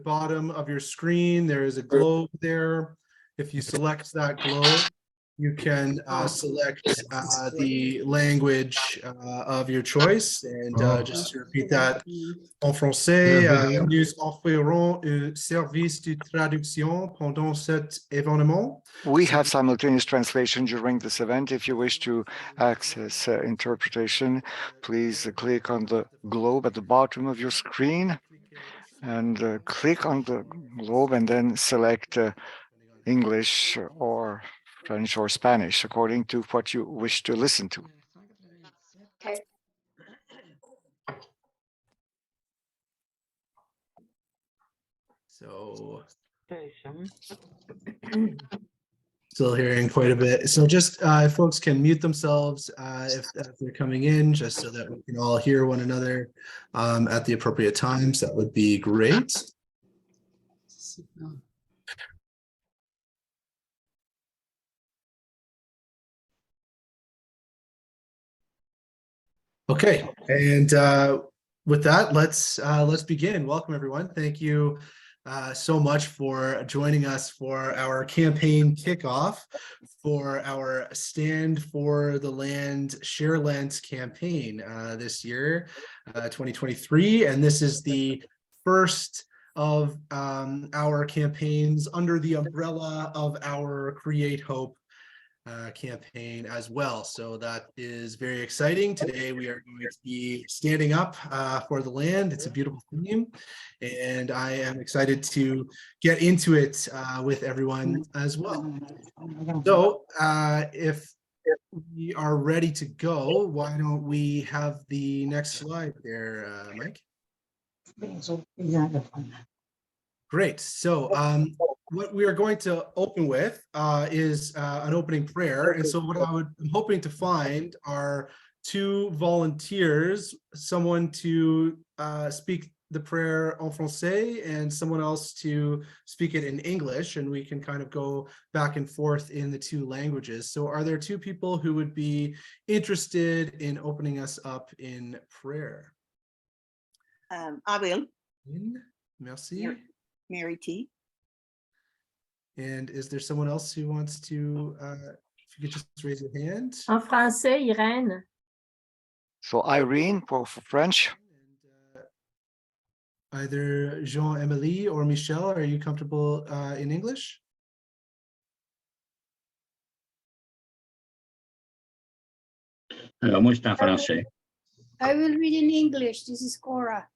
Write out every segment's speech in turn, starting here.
bottom of your screen, there is a globe there. If you select that globe, you can select the language of your choice. And just to repeat that, en français, nous offrirons un service de traduction pendant cet événement. We have simultaneous translation during this event. If you wish to access interpretation, please click on the globe at the bottom of your screen and click on the globe and then select English or French or Spanish according to what you wish to listen to. Okay. So still hearing quite a bit. So just if folks can mute themselves if they're coming in, just so that we can all hear one another at the appropriate times, that would be great. Okay, and with that, let's begin. Welcome, everyone. Thank you so much for joining us for our campaign kickoff for our Stand for the Land Share Lent campaign this year, 2023. And this is the first of our campaigns under the umbrella of our Create Hope campaign as well. So that is very exciting. Today we are going to be standing up for the land. It's a beautiful theme, and I am excited to get into it with everyone as well. So if we are ready to go, why don't we have the next slide there, Mike? Great. So what we are going to open with is an opening prayer. And so what I'm hoping to find are two volunteers, someone to speak the prayer en français and someone else to speak it in English, and we can kind of go back and forth in the two languages. So are there two people who would be interested in opening us up in prayer? I will. Merci. Mary T. And is there someone else who wants to, if you could just raise your hand? En français, Irène. So Irene for French. And, either Jean-Émilie or Michelle, are you comfortable in English? Moi, je suis en français. I will read in English. This is Cora.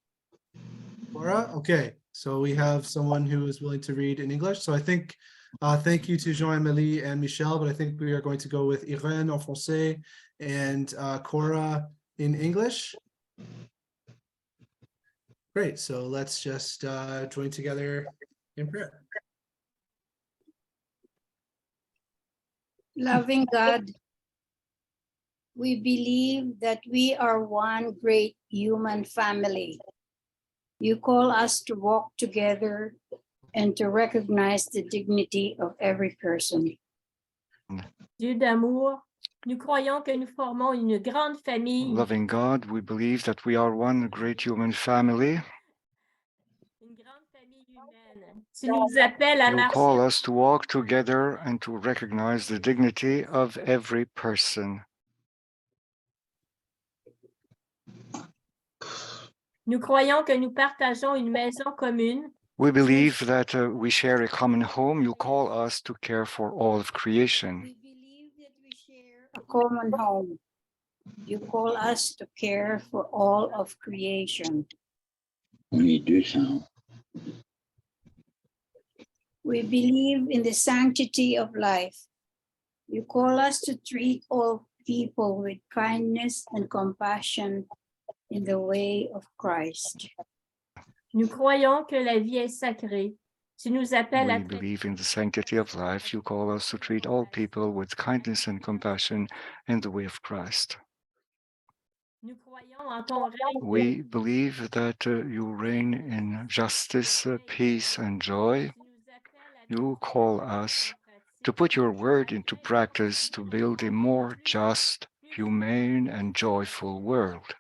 Cora? Okay. So we have someone who is willing to read in English. So I think, thank you to Jean-Émilie and Michelle, but I think we are going to go with Irène en français and Cora in English. Great. So let's just join together in prayer. Loving God, we believe that we are one great human family. You call us to walk together and to recognize the dignity of every person. Dieu d'amour, nous croyons que nous formons une grande famille. Loving God, we believe that we are one great human family. Une grande famille humaine. Tu nous appelles à You marcher. call us to walk together and to recognize the dignity of every person. Nous croyons que nous partageons une maison commune. We believe that we share a common home. You call us to care for all of creation. We believe that we share a common home. You call us to care for all of creation. On est 200. We believe in the sanctity of life. You call us to treat all people with kindness and compassion in the way of Christ. Nous croyons que la vie est sacrée. Tu nous appelles à We believe in the sanctity of life. You call us to treat all people with kindness and compassion in the way of Christ. Nous croyons en ton règne. We believe that you reign in justice, peace, and joy. Tu nous appelles à You call us to put your word into practice to build a more just, humane, and joyful world.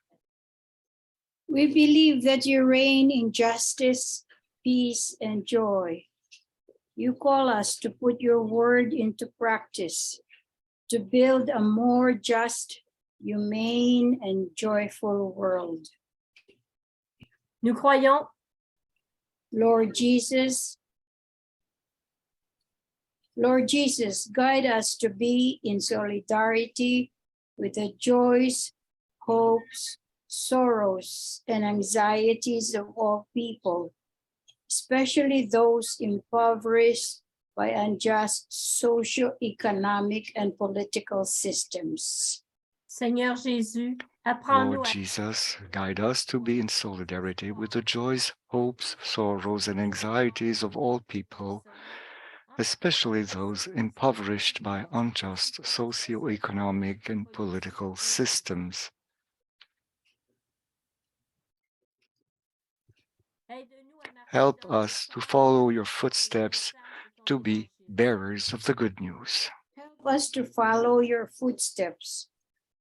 We believe that you reign in justice, peace, and joy. You call us to put your word into practice, to build a more just, humane, and joyful world. Nous croyons, Lord Jesus, guide us to be in solidarity with the joys, hopes, sorrows, and anxieties of all people, especially those impoverished by unjust socio-economic and political systems. Seigneur Jésus, Lord apprends-nous à Jesus, guide us to be in solidarity with the joys, hopes, sorrows, and anxieties of all people, especially those impoverished by unjust socio-economic and political systems. Aide-nous à marcher Help dans us to follow your footsteps, to be bearers of the good news. Help us to follow your footsteps,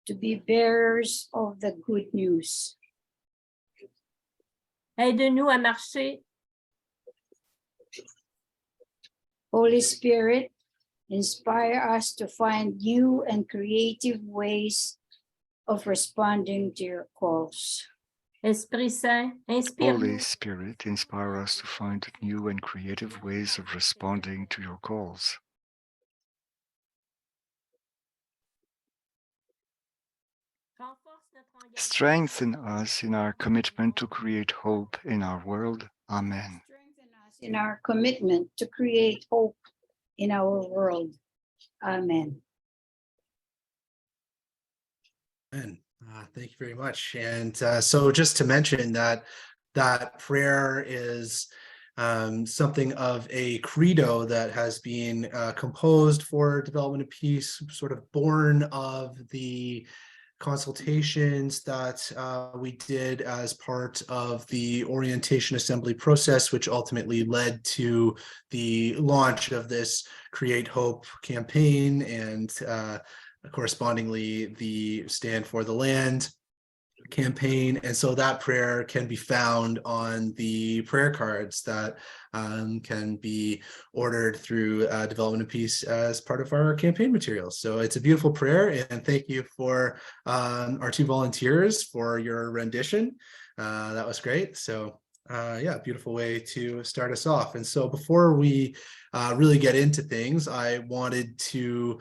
to be bearers of the good news. Aide-nous à marcher Holy Spirit, inspire us to find new and creative ways of responding to your calls. Esprit Saint, Holy inspire-nous Spirit, inspire us to find new and creative ways of responding to your calls. renforce notre engagement Strengthen us in our commitment to create hope in our world. Amen. Strengthen us in our commitment to create hope in our world. Amen. And thank you very much. And so just to mention that prayer is something of a credo that has been composed for development of peace, sort of born of the consultations that we did as part of the orientation assembly process, which ultimately led to the launch of this Create Hope campaign and correspondingly the Stand for the Land campaign. And so that prayer can be found on the prayer cards that can be ordered through Development of Peace as part of our campaign materials. So it's a beautiful prayer, and thank you for our two volunteers for your rendition. That was great. So yeah, beautiful way to start us off. And so before we really get into things, I wanted to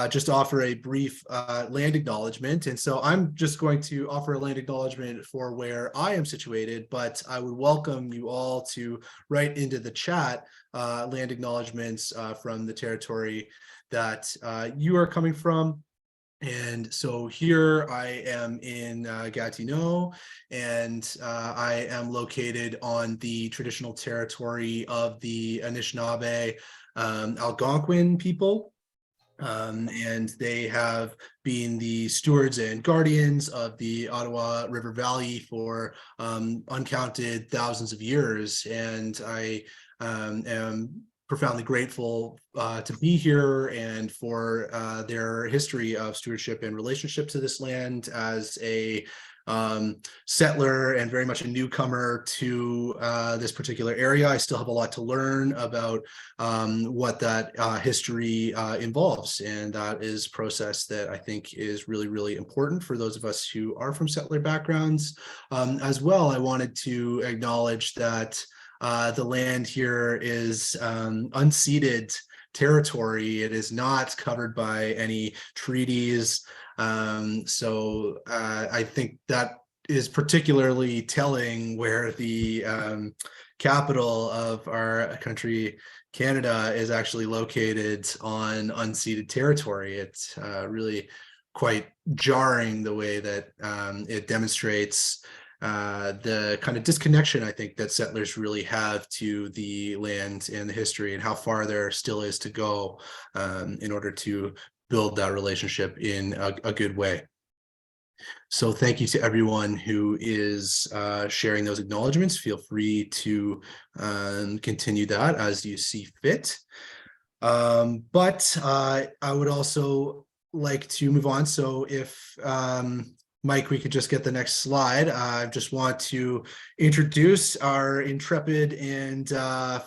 just offer a brief land acknowledgement. And so I'm just going to offer a land acknowledgement for where I am situated, but I would welcome you all to write into the chat land acknowledgements from the territory that you are coming from. And so here I am in Gatineau, and I am located on the traditional territory of the Anishinaabe Algonquin people. And they have been the stewards and guardians of the Ottawa River Valley for uncounted thousands of years. And I am profoundly grateful to be here and for their history of stewardship and relationship to this land as a settler and very much a newcomer to this particular area. I still have a lot to learn about what that history involves, and that is a process that I think is really, really important for those of us who are from settler backgrounds. As well, I wanted to acknowledge that the land here is unceded territory. It is not covered by any treaties. So I think that is particularly telling where the capital of our country, Canada, is actually located on unceded territory. It's really quite jarring the way that it demonstrates the kind of disconnection I think that settlers really have to the land and the history, and how far there still is to go in order to build that relationship in a good way. So thank you to everyone who is sharing those acknowledgements. Feel free to continue that as you see fit. But I would also like to move on. So if Mike, we could just get the next slide. I just want to introduce our intrepid and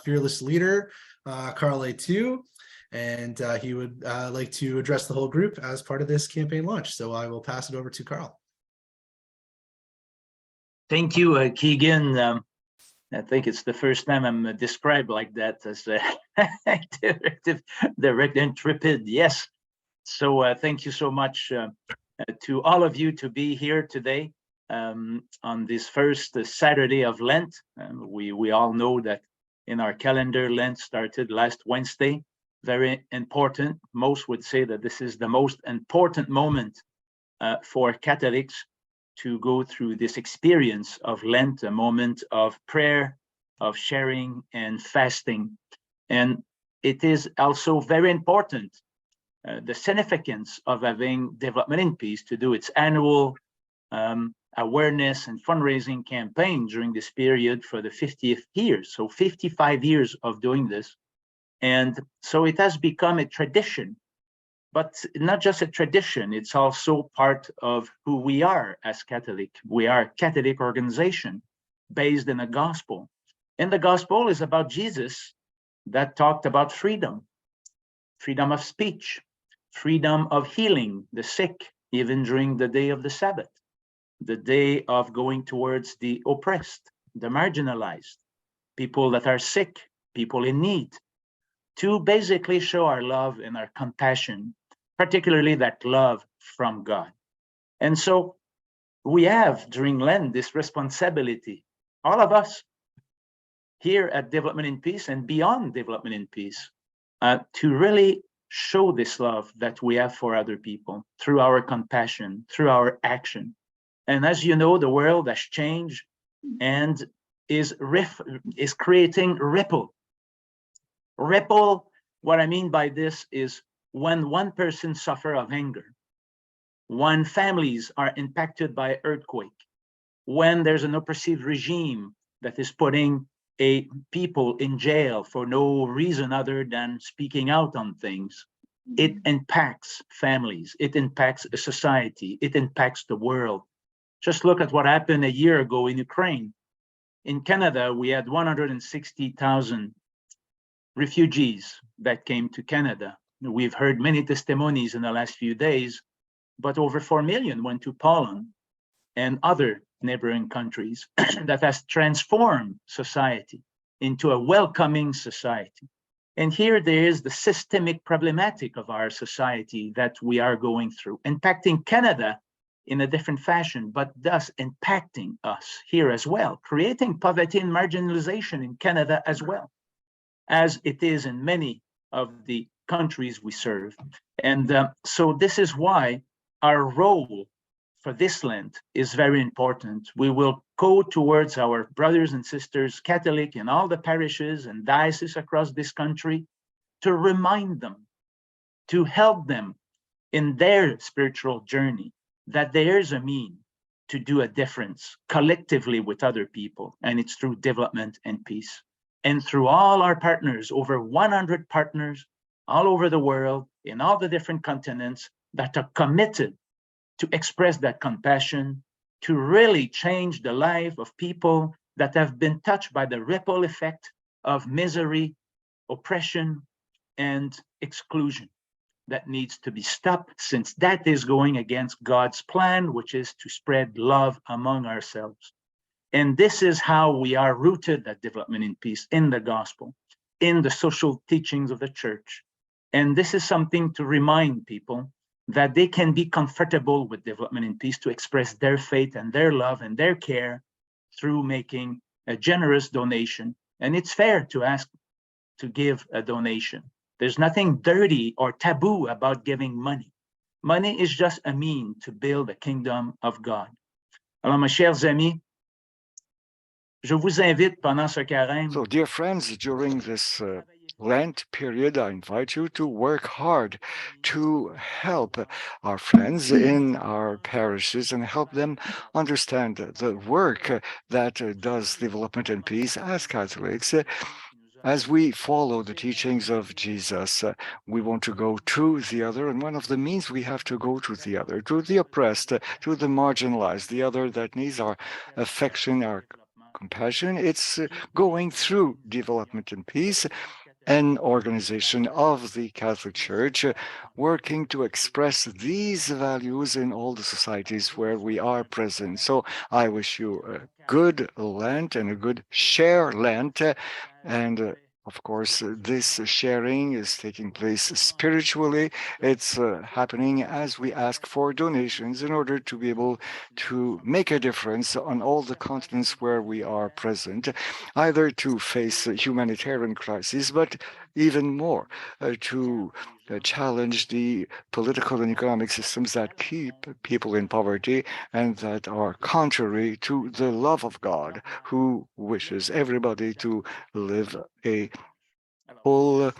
fearless leader, Carl Hétu, and he would like to address the whole group as part of this campaign launch. So I will pass it over to Carl. Thank you, Keegan. I think it's the first time I'm described like that as direct intrepid. Yes. So thank you so much to all of you to be here today on this first Saturday of Lent. We all know that in our calendar, Lent started last Wednesday. Very important. Most would say that this is the most important moment for Catholics to go through this experience of Lent, a moment of prayer, of sharing and fasting. And it is also very important, the significance of having Development in Peace to do its annual awareness and fundraising campaign during this period for the 50th year. So 55 years of doing this. And so it has become a tradition. But not just a tradition, it's also part of who we are as Catholic. We are a Catholic organization based in the gospel. And the gospel is about Jesus that talked about freedom, freedom of speech, freedom of healing the sick, even during the day of the Sabbath, the day of going towards the oppressed, the marginalized, people that are sick, people in need, to basically show our love and our compassion, particularly that love from God. And so we have during Lent this responsibility, all of us here at Development in Peace and beyond Development in Peace, to really show this love that we have for other people through our compassion, through our action. And as you know, the world has changed and is creating ripple. Ripple, what I mean by this is when one person suffers of anger, when families are impacted by earthquake, when there's an oppressive regime that is putting people in jail for no reason other than speaking out on things, it impacts families, it impacts a society, it impacts the world. Just look at what happened a year ago in Ukraine. In Canada, we had 160,000 refugees that came to Canada. We've heard many testimonies in the last few days, but over 4 million went to Poland and other neighboring countries that has transformed society into a welcoming society. And here there is the systemic problematic of our society that we are going through, impacting Canada in a different fashion, but thus impacting us here as well, creating poverty and marginalization in Canada as well, as it is in many of the countries we serve. And so this is why our role for this Lent is very important. We will go towards our brothers and sisters, Catholic in all the parishes and dioceses across this country, to remind them, to help them in their spiritual journey, that there's a mean to do a difference collectively with other people, and it's through development and peace. And through all our partners, over 100 partners all over the world, in all the different continents that are committed to express that compassion, to really change the life of people that have been touched by the ripple effect of misery, oppression, and exclusion that needs to be stopped, since that is going against God's plan, which is to spread love among ourselves. And this is how we are rooted at Development in Peace, in the gospel, in the social teachings of the church. And this is something to remind people that they can be comfortable with Development in Peace to express their faith and their love and their care through making a generous donation. And it's fair to ask to give a donation. There's nothing dirty or taboo about giving money. Money is just a means to build the kingdom of God. Alors, mes chers amis, je vous invite pendant ce carême. So, dear friends, during this Lent period, I invite you to work hard to help our friends in our parishes and help them understand the work that does Development in Peace as Catholics. As we follow the teachings of Jesus, we want to go to the other, and one of the means we have to go to the other, to the oppressed, to the marginalized, the other that needs our affection, our compassion. It's going through development and peace, an organization of the Catholic Church working to express these values in all the societies where we are present. So I wish you a good Lent and a good Share Lent. And of course, this sharing is taking place spiritually. It's happening as we ask for donations in order to be able to make a difference on all the continents where we are present, either to face humanitarian crises, but even more to challenge the political and economic systems that keep people in poverty and that are contrary to the love of God, who wishes everybody to live a full,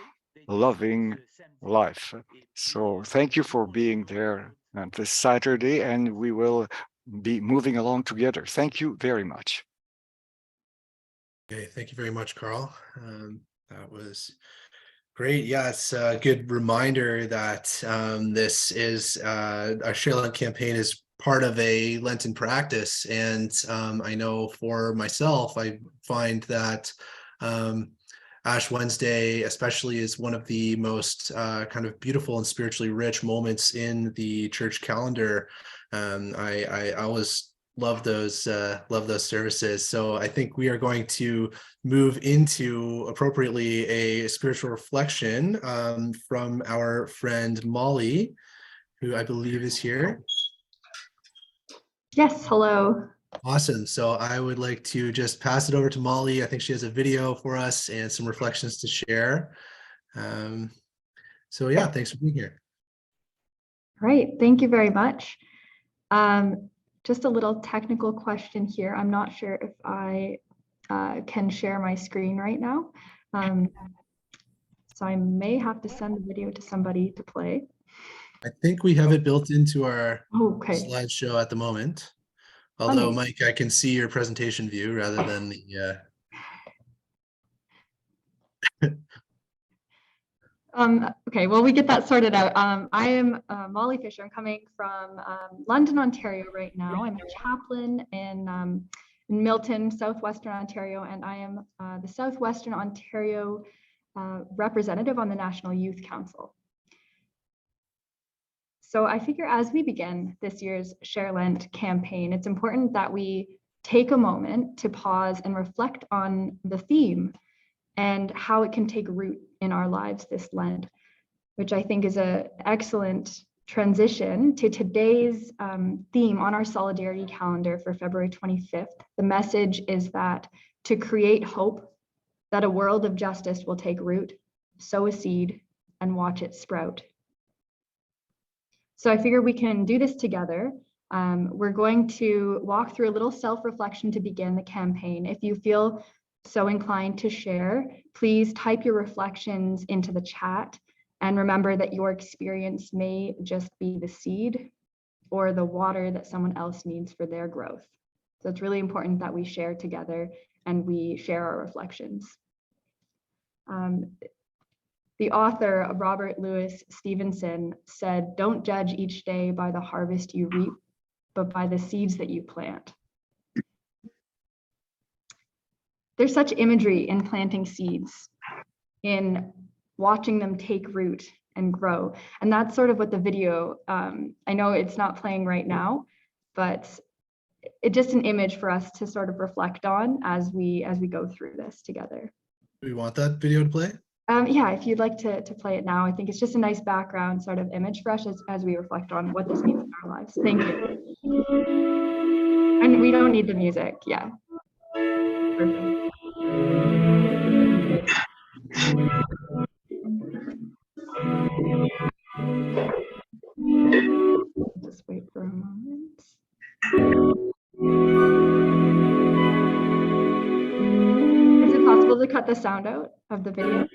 loving life. So thank you for being there this Saturday, and we will be moving along together. Thank you very much. Okay, thank you very much, Carl. That was great. Yeah, it's a good reminder that this is our Share Lent campaign is part of a Lenten practice. And I know for myself, I find that Ash Wednesday especially is one of the most kind of beautiful and spiritually rich moments in the church calendar. I always love those services. So I think we are going to move into appropriately a spiritual reflection from our friend Molly, who I believe is here. Yes, hello. Awesome. So I would like to just pass it over to Molly. I think she has a video for us and some reflections to share. So yeah, thanks for being here. Great, thank you very much. Just a little technical question here. I'm not sure if I can share my screen right now. So I may have to send the video to somebody to play. I think we have it built into our Okay. slideshow at the moment. Although, Mike, I can see your presentation view rather than the. Okay, well, we get that sorted out. I am Molly Fisher. I'm coming from London, Ontario right now. I'm a chaplain in Milton, Southwestern Ontario, and I am the Southwestern Ontario representative on the National Youth Council. So I figure as we begin this year's Share Lent campaign, it's important that we take a moment to pause and reflect on the theme and how it can take root in our lives this Lent, which I think is an excellent transition to today's theme on our solidarity calendar for February 25th. The message is that to create hope, that a world of justice will take root, sow a seed, and watch it sprout. So I figure we can do this together. We're going to walk through a little self-reflection to begin the campaign. If you feel so inclined to share, please type your reflections into the chat, and remember that your experience may just be the seed or the water that someone else needs for their growth. So it's really important that we share together and we share our reflections. The author, Robert Louis Stevenson, said, "Don't judge each day by the harvest you reap, but by the seeds that you plant." There's such imagery in planting seeds, in watching them take root and grow. And that's sort of what the video, I know it's not playing right now, but it's just an image for us to sort of reflect on as we go through this together. Do we want that video to play? Yeah, if you'd like to play it now, I think it's just a nice background sort of image for us as we reflect on what this means in our lives. Thank you. And we don't need the music, yeah. Perfect. Just wait for a moment. Is it possible to cut the sound out of the video?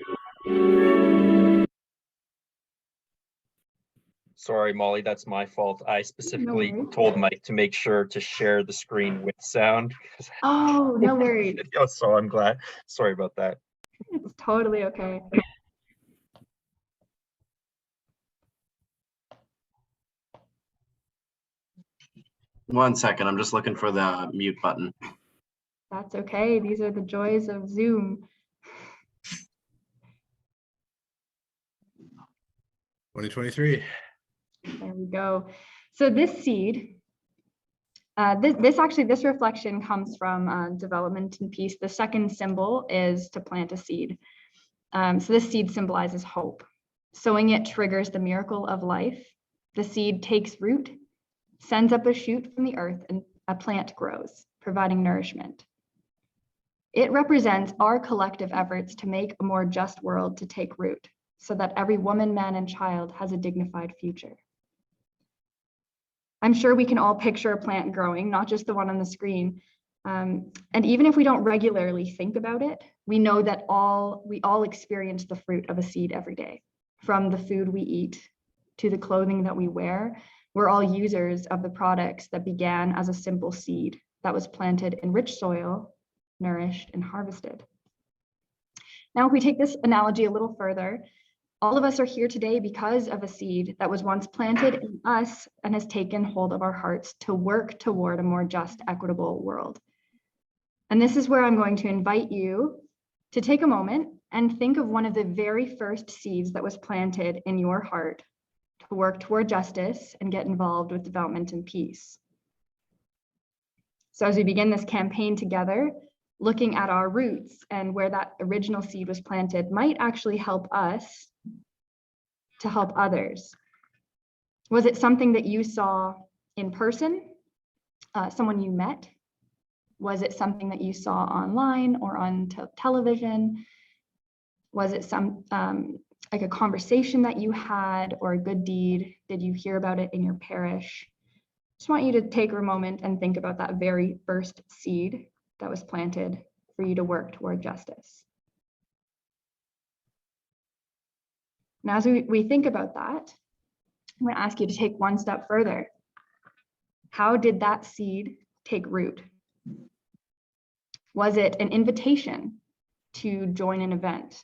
Sorry, Molly, that's my fault. I specifically told Mike to make sure to share the screen with sound. Oh, no worries. So I'm glad. Sorry about that. It's totally okay. One second, I'm just looking for the mute button. That's okay. These are the joys of Zoom. 2023. There we go. So this seed, this reflection comes from Development and Peace. The second symbol is to plant a seed. So this seed symbolizes hope. Sowing it triggers the miracle of life. The seed takes root, sends up a shoot from the earth, and a plant grows, providing nourishment. It represents our collective efforts to make a more just world to take root, so that every woman, man, and child has a dignified future. I'm sure we can all picture a plant growing, not just the one on the screen. And even if we don't regularly think about it, we know that we all experience the fruit of a seed every day. From the food we eat to the clothing that we wear, we're all users of the products that began as a simple seed that was planted in rich soil, nourished, and harvested. Now, if we take this analogy a little further, all of us are here today because of a seed that was once planted in us and has taken hold of our hearts to work toward a more just, equitable world. And this is where I'm going to invite you to take a moment and think of one of the very first seeds that was planted in your heart to work toward justice and get involved with development and peace. So as we begin this campaign together, looking at our roots and where that original seed was planted might actually help us to help others. Was it something that you saw in person, someone you met? Was it something that you saw online or on television? Was it like a conversation that you had or a good deed? Did you hear about it in your parish? Just want you to take a moment and think about that very first seed that was planted for you to work toward justice. Now, as we think about that, I'm going to ask you to take one step further. How did that seed take root? Was it an invitation to join an event?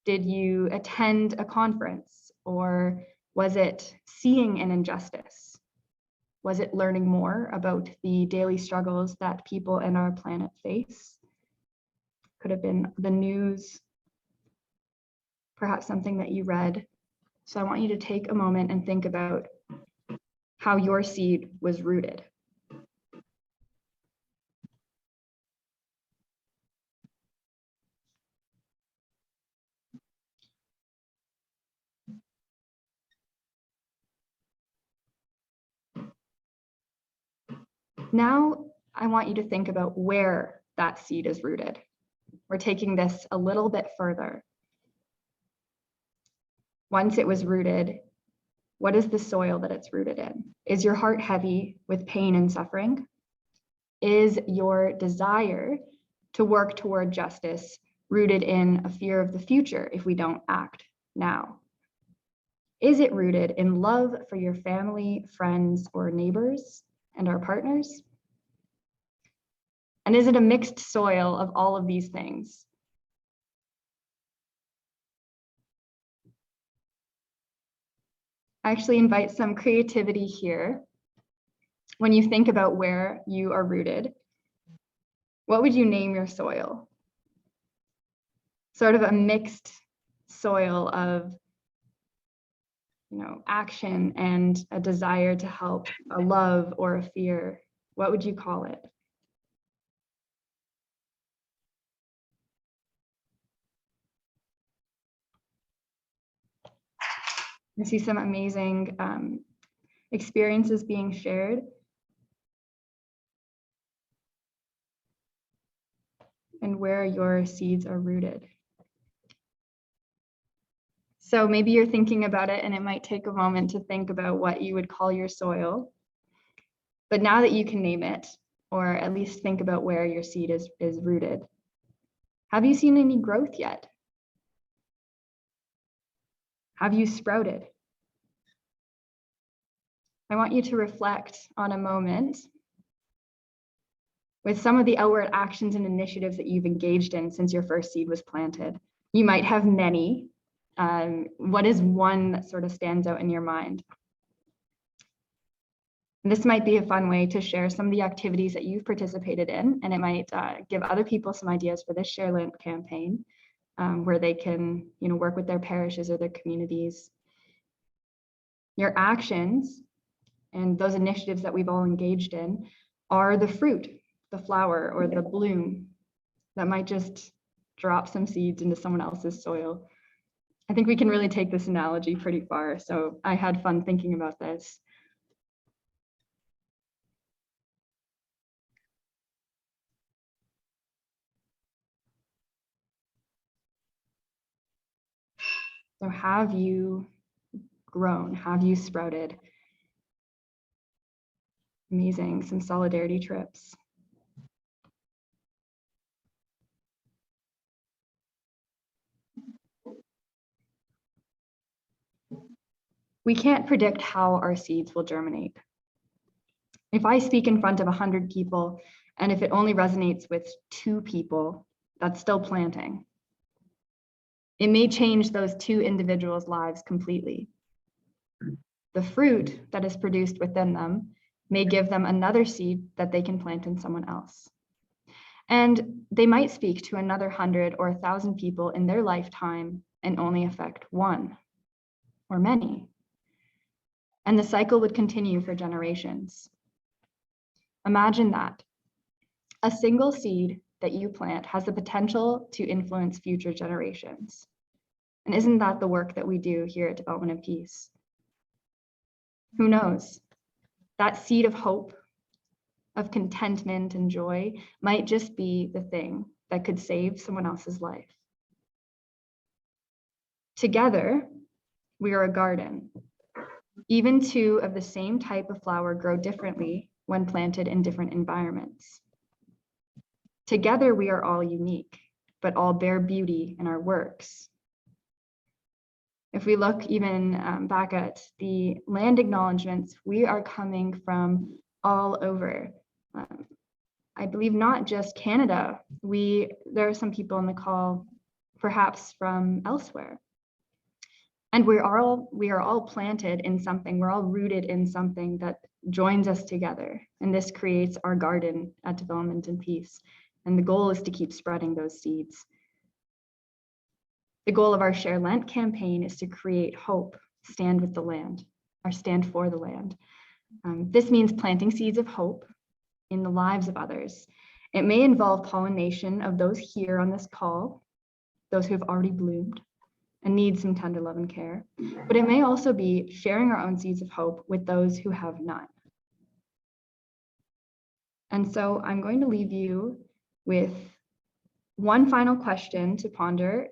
Did you attend a conference, or was it seeing an injustice? Was it learning more about the daily struggles that people in our planet face? Could have been the news, perhaps something that you read. So I want you to take a moment and think about how your seed was rooted. Now, I want you to think about where that seed is rooted. We're taking this a little bit further. Once it was rooted, what is the soil that it's rooted in? Is your heart heavy with pain and suffering? Is your desire to work toward justice rooted in a fear of the future if we don't act now? Is it rooted in love for your family, friends, or neighbors and our partners? And is it a mixed soil of all of these things? I actually invite some creativity here. When you think about where you are rooted, what would you name your soil? Sort of a mixed soil of, action and a desire to help, a love or a fear. What would you call it? I see some amazing experiences being shared. And where your seeds are rooted. So maybe you're thinking about it and it might take a moment to think about what you would call your soil. But now that you can name it, or at least think about where your seed is rooted, have you seen any growth yet? Have you sprouted? I want you to reflect on a moment with some of the outward actions and initiatives that you've engaged in since your first seed was planted. You might have many. What is one that sort of stands out in your mind? This might be a fun way to share some of the activities that you've participated in, and it might give other people some ideas for this Share Lent campaign, where they can, work with their parishes or their communities. Your actions and those initiatives that we've all engaged in are the fruit, the flower, or the bloom that might just drop some seeds into someone else's soil. I think we can really take this analogy pretty far, so I had fun thinking about this. So have you grown? Have you sprouted? Amazing, some solidarity trips. We can't predict how our seeds will germinate. If I speak in front of 100 people, and if it only resonates with 2 people, that's still planting. It may change those 2 individuals' lives completely. The fruit that is produced within them may give them another seed that they can plant in someone else. And they might speak to another 100 or 1,000 people in their lifetime and only affect 1 or many. And the cycle would continue for generations. Imagine that. A single seed that you plant has the potential to influence future generations. And isn't that the work that we do here at Development and Peace? Who knows? That seed of hope, of contentment and joy might just be the thing that could save someone else's life. Together, we are a garden. Even 2 of the same type of flower grow differently when planted in different environments. Together, we are all unique, but all bear beauty in our works. If we look even back at the land acknowledgements, we are coming from all over. I believe not just Canada. There are some people on the call, perhaps from elsewhere. And we are all planted in something. We're all rooted in something that joins us together. And this creates our garden at Development and Peace. And the goal is to keep spreading those seeds. The goal of our Share Lent campaign is to create hope, stand with the land, or stand for the land. This means planting seeds of hope in the lives of others. It may involve pollination of those here on this call, those who have already bloomed and need some tender love and care, but it may also be sharing our own seeds of hope with those who have none. And so I'm going to leave you with one final question to ponder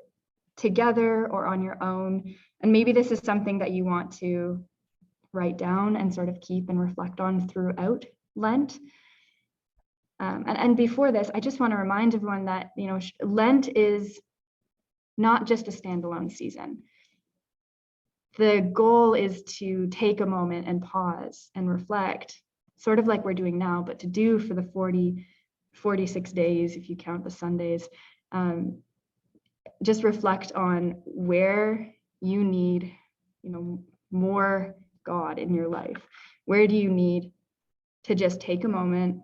together or on your own. And maybe this is something that you want to write down and sort of keep and reflect on throughout Lent. And before this, I just want to remind everyone that, Lent is not just a standalone season. The goal is to take a moment and pause and reflect, sort of like we're doing now, but to do for the 46 days, if you count the Sundays, just reflect on where you need, more God in your life. Where do you need to just take a moment,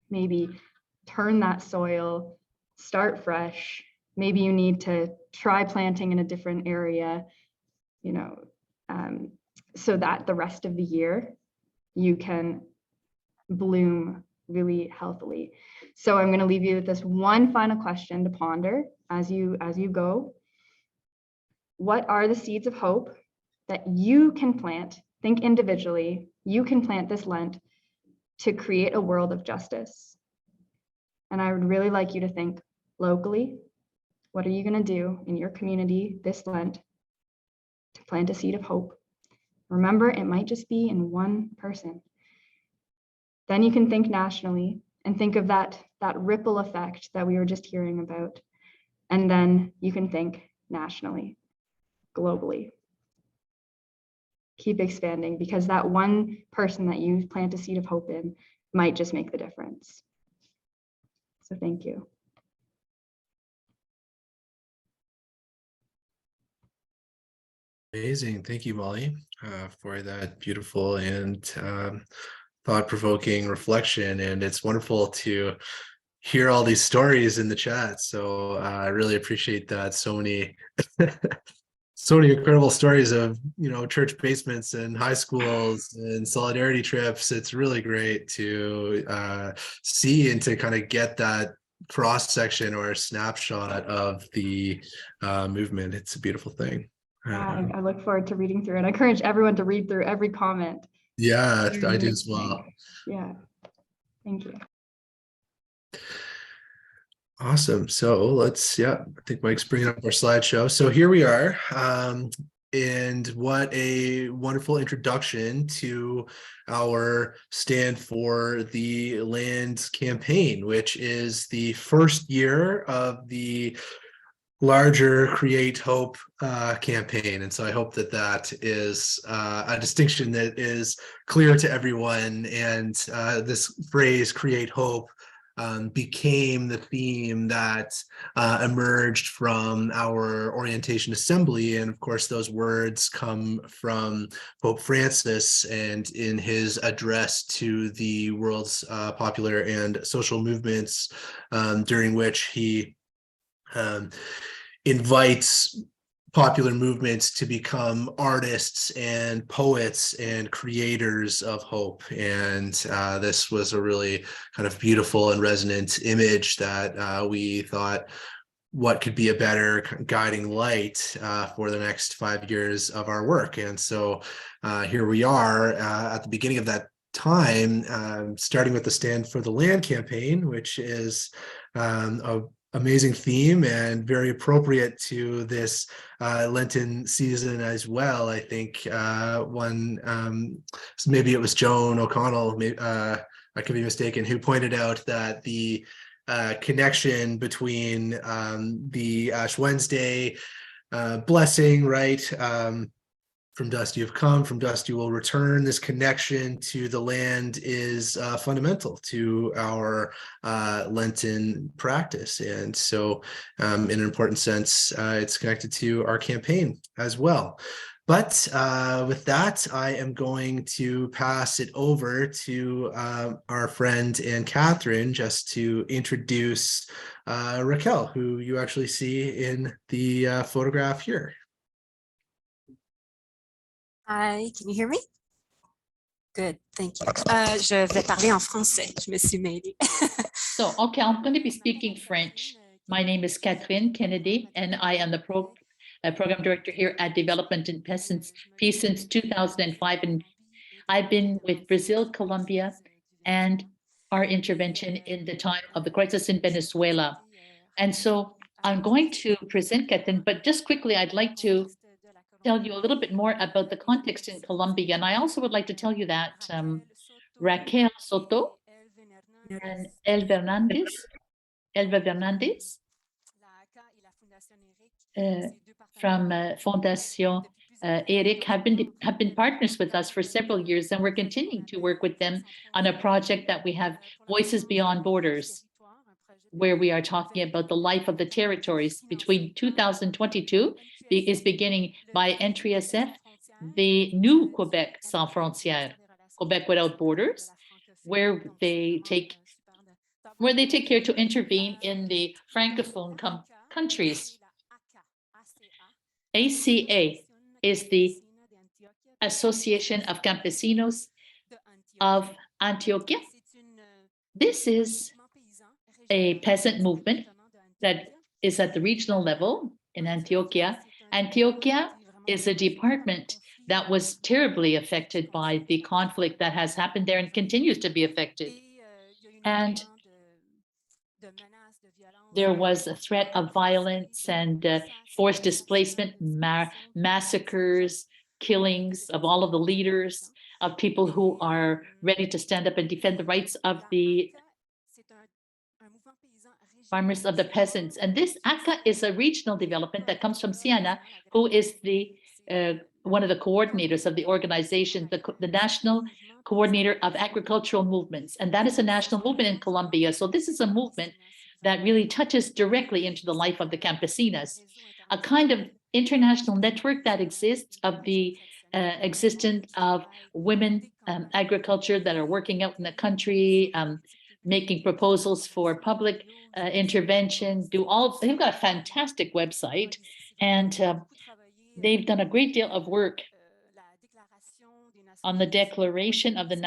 maybe turn that soil, start fresh. Maybe you need to try planting in a different area, so that the rest of the year you can bloom really healthily. So I'm going to leave you with this one final question to ponder as you go. What are the seeds of hope that you can plant? Think individually. You can plant this Lent to create a world of justice. And I would really like you to think locally. What are you going to do in your community this Lent to plant a seed of hope? Remember, it might just be in one person. Then you can think nationally and think of that ripple effect that we were just hearing about. And then you can think nationally, globally. Keep expanding, because that one person that you plant a seed of hope in might just make the difference. So thank you. Amazing. Thank you, Molly, for that beautiful and thought-provoking reflection. And it's wonderful to hear all these stories in the chat. So I really appreciate that. So many so many incredible stories of, you know, church basements and high schools and solidarity trips. It's really great to see and to kind of get that cross section or a snapshot of the movement. It's a beautiful thing. Yeah, I look forward to reading through it. I encourage everyone to read through every comment. Yeah, I do as well. Yeah, thank you. Awesome. So let's, I think Mike's bringing up our slideshow. So here we are. And what a wonderful introduction to our Stand for the Land campaign, which is the first year of the larger Create Hope campaign. And so I hope that that is a distinction that is clear to everyone. And this phrase, Create Hope, became the theme that emerged from our orientation assembly. And of course, those words come from Pope Francis and in his address to the world's popular and social movements, during which he invites popular movements to become artists and poets and creators of hope. And this was a really kind of beautiful and resonant image that we thought, what could be a better guiding light for the next 5 years of our work. And so here we are at the beginning of that time, starting with the Stand for the Land campaign, which is a amazing theme and very appropriate to this Lenten season as well. I think maybe it was Joan O'Connell, I could be mistaken, who pointed out that the connection between the Ash Wednesday blessing, right? From dust you have come, from dust you will return. This connection to the land is fundamental to our Lenten practice. And so in an important sense, it's connected to our campaign as well. But with that, I am going to pass it over to our friend and Catherine just to introduce Raquel, who you actually see in the photograph here. Hi, can you hear me? Good, thank you. Je vais parler en français, je me suis mêlée. So, okay, I'm going to be speaking French. My name is Catherine Kennedy, and I am the program director here at Development and Peace since 2005. And I've been with Brazil, Colombia, and our intervention in the time of the crisis in Venezuela. And so I'm going to present Catherine, but just quickly, I'd like to tell you a little bit more about the context in Colombia. And I also would like to tell you that Raquel Soto and Elvin Hernández from Fondation Eric have been partners with us for several years, and we're continuing to work with them on a project that we have, Voices Beyond Borders, where we are talking about the life of the territories. Between 2022 is beginning by NTSF, the new Quebec Sans Frontières, Quebec Without Borders, where they take care to intervene in the Francophone countries. ACA is the Association of Campesinos of Antioquia. This is a peasant movement that is at the regional level in Antioquia. Antioquia is a department that was terribly affected by the conflict that has happened there and continues to be affected. And there was a threat of violence and forced displacement, massacres, killings of all of the leaders, of people who are ready to stand up and defend the rights of the farmers, of the peasants. And this ACA is a regional development that comes from Siena, who is the one of the coordinators of the organization, the National Coordinator of Agricultural Movements, and that is a national movement in Colombia. So this is a movement that really touches directly into the life of the campesinas, a kind of international network that exists of the existence of women agriculture that are working out in the country, making proposals for public intervention, they've got a fantastic website, and they've done a great deal of work on the Declaration of the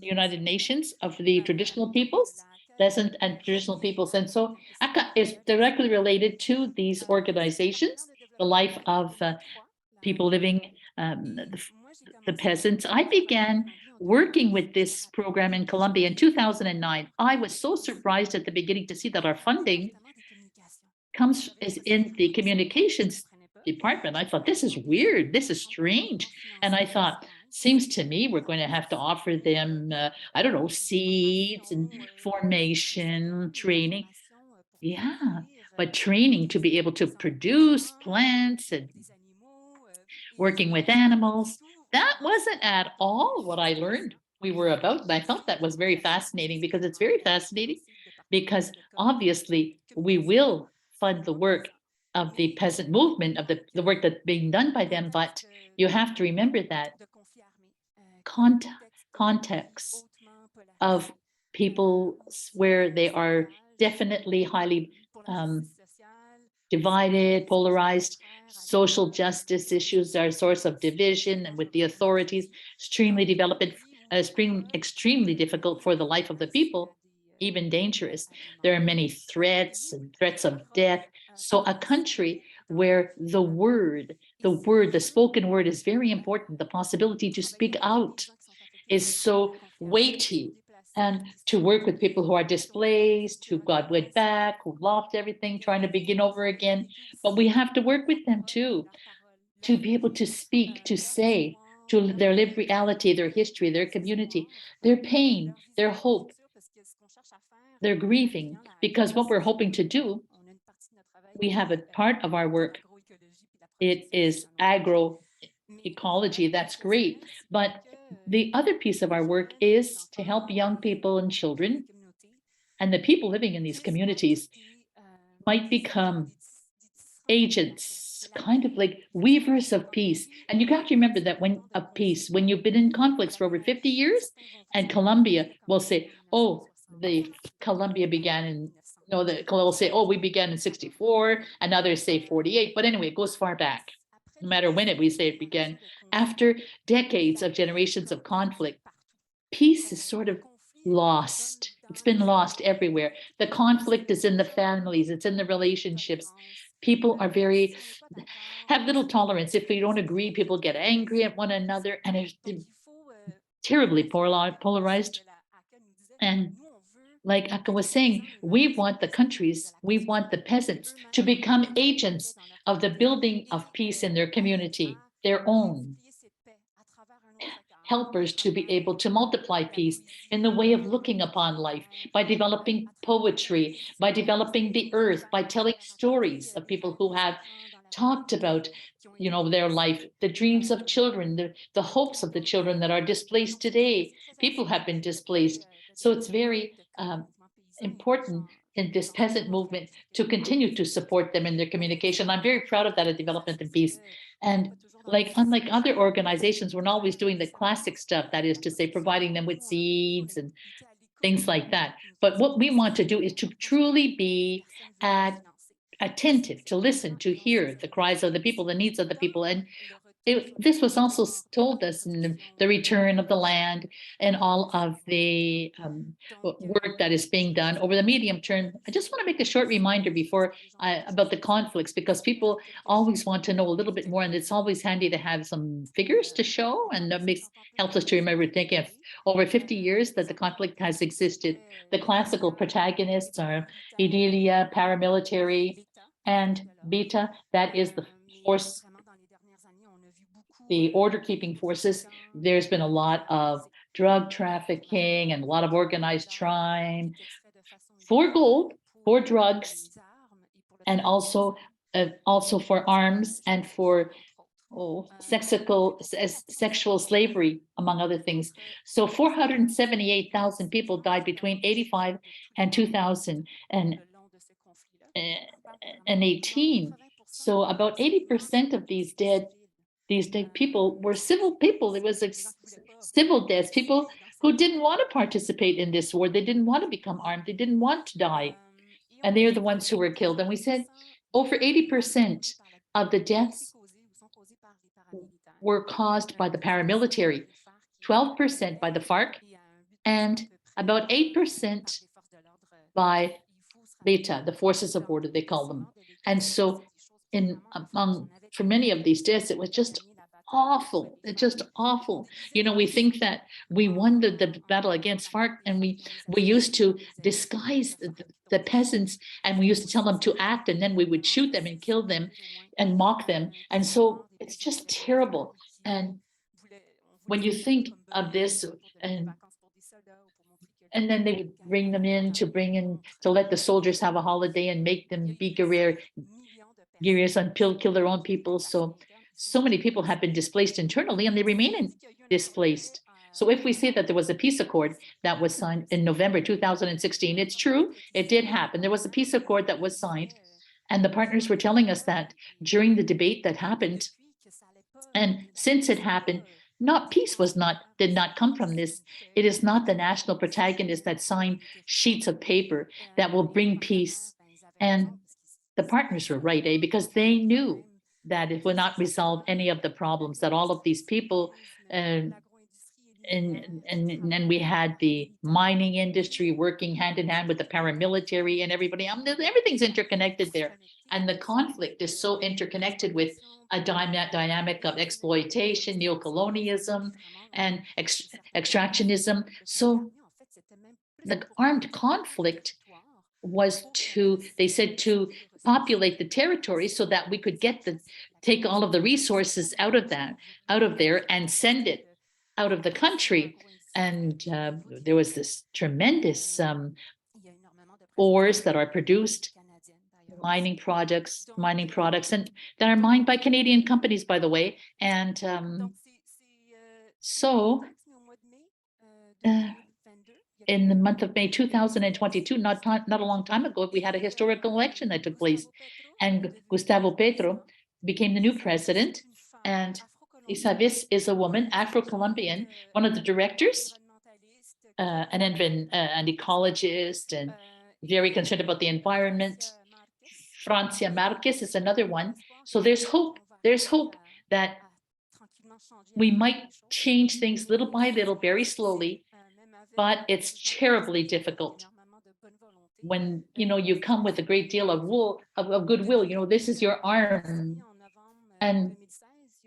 United Nations of the traditional peoples, peasant and traditional peoples. And so ACA is directly related to these organizations, the life of people living, the peasants. I began working with this program in Colombia in 2009. I was so surprised at the beginning to see that our funding is in the communications department. I thought, this is weird, this is strange. And I thought, seems to me we're going to have to offer them, I don't know, seeds and formation, training. Yeah, but training to be able to produce plants and working with animals, that wasn't at all what I learned we were about. And I thought that was very fascinating, because it's very fascinating, because obviously we will fund the work of the peasant movement, of the work that's being done by them, but you have to remember that context of people where they are definitely highly divided, polarized. Social justice issues are a source of division, and with the authorities extremely difficult for the life of the people, even dangerous. There are many threats and threats of death. So a country where the spoken word is very important, the possibility to speak out is so weighty, and to work with people who are displaced, who got went back, who lost everything, trying to begin over again. But we have to work with them too, to be able to speak, to say, to their lived reality, their history, their community, their pain, their hope, their grieving. Because what we're hoping to do, we have a part of our work, it is agroecology, that's great. But the other piece of our work is to help young people and children, and the people living in these communities might become agents, kind of like weavers of peace. And you got to remember that when you've been in conflicts for over 50 years, and Colombia will say, oh, the Colombia began in, will say, oh, we began in 64, and others say 48. But anyway, it goes far back. No matter when we say it began, after decades of generations of conflict, peace is sort of lost. It's been lost everywhere. The conflict is in the families, it's in the relationships. People are have little tolerance. If we don't agree, people get angry at one another, and it's terribly polarized. And like Aka was saying, we want the peasants to become agents of the building of peace in their community, their own helpers to be able to multiply peace in the way of looking upon life, by developing poetry, by developing the earth, by telling stories of people who have talked about their life, the dreams of children, the hopes of the children that are displaced today. People have been displaced. So it's very important in this peasant movement to continue to support them in their communication. I'm very proud of that at Development and Peace. And unlike other organizations, we're not always doing the classic stuff, that is to say, providing them with seeds and things like that. But what we want to do is to truly be attentive, to listen, to hear the cries of the people, the needs of the people. And this was also told us in the return of the land and all of the work that is being done over the medium term. I just want to make a short reminder before about the conflicts, because people always want to know a little bit more, and it's always handy to have some figures to show, and that helps us to remember, thinking of over 50 years that the conflict has existed. The classical protagonists are Idilia, paramilitary, and Beta, that is the force, the order-keeping forces. There's been a lot of drug trafficking and a lot of organized crime for gold, for drugs, and also for arms and for sexual slavery, among other things. So 478,000 people died between 85 and 2018. So about 80% of these dead people were civil people. It was civil deaths, people who didn't want to participate in this war. They didn't want to become armed. They didn't want to die. And they are the ones who were killed. And we said over 80% of the deaths were caused by the paramilitary, 12% by the FARC, and about 8% by Beta, the forces of order, they call them. And so for many of these deaths, it was just awful. It's just awful. You know, we think that we won the battle against FARC, and we used to disguise the peasants, and we used to tell them to act, and then we would shoot them and kill them and mock them. And so it's just terrible. And when you think of this, and then they would bring them in to let the soldiers have a holiday and make them be guerrillas and kill their own people. So many people have been displaced internally, and they remain displaced. So if we say that there was a peace accord that was signed in November 2016, it's true, it did happen. There was a peace accord that was signed, and the partners were telling us that during the debate that happened. And since it happened, peace did not come from this. It is not the national protagonists that sign sheets of paper that will bring peace. And the partners were right, because they knew that it would not resolve any of the problems, that all of these people, and then we had the mining industry working hand in hand with the paramilitary and everybody. Everything's interconnected there. And the conflict is so interconnected with a dynamic of exploitation, neocolonialism, and extractionism. So the armed conflict was they said to populate the territory so that we could take all of the resources out of there and send it out of the country. And there was this tremendous ores that are produced, mining products, and that are mined by Canadian companies, by the way. And in the month of May 2022, not a long time ago, we had a historical election that took place, and Gustavo Petro became the new president. And Isabis is a woman, Afro-Colombian, one of the directors, an ecologist and very concerned about the environment. Francia Marquez is another one. So there's hope that we might change things little by little, very slowly, but it's terribly difficult. When you come with a great deal of goodwill, this is your arm. And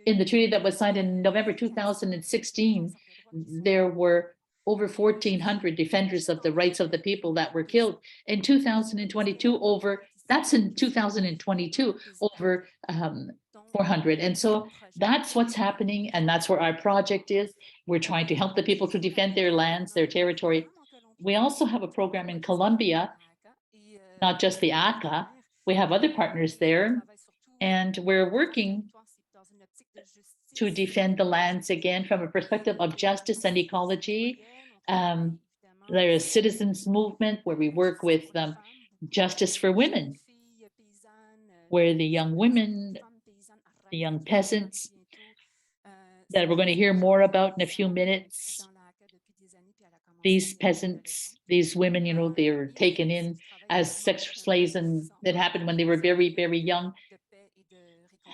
in the treaty that was signed in November 2016, there were over 1,400 defenders of the rights of the people that were killed. In 2022, that's in 2022, over 400. And so that's what's happening, and that's where our project is. We're trying to help the people to defend their lands, their territory. We also have a program in Colombia, not just the ACA. We have other partners there, and we're working to defend the lands again from a perspective of justice and ecology. There is citizens movement where we work with justice for women, where the young women, the young peasants that we're going to hear more about in a few minutes. These peasants, these women, they were taken in as sex slaves, and that happened when they were very, very young.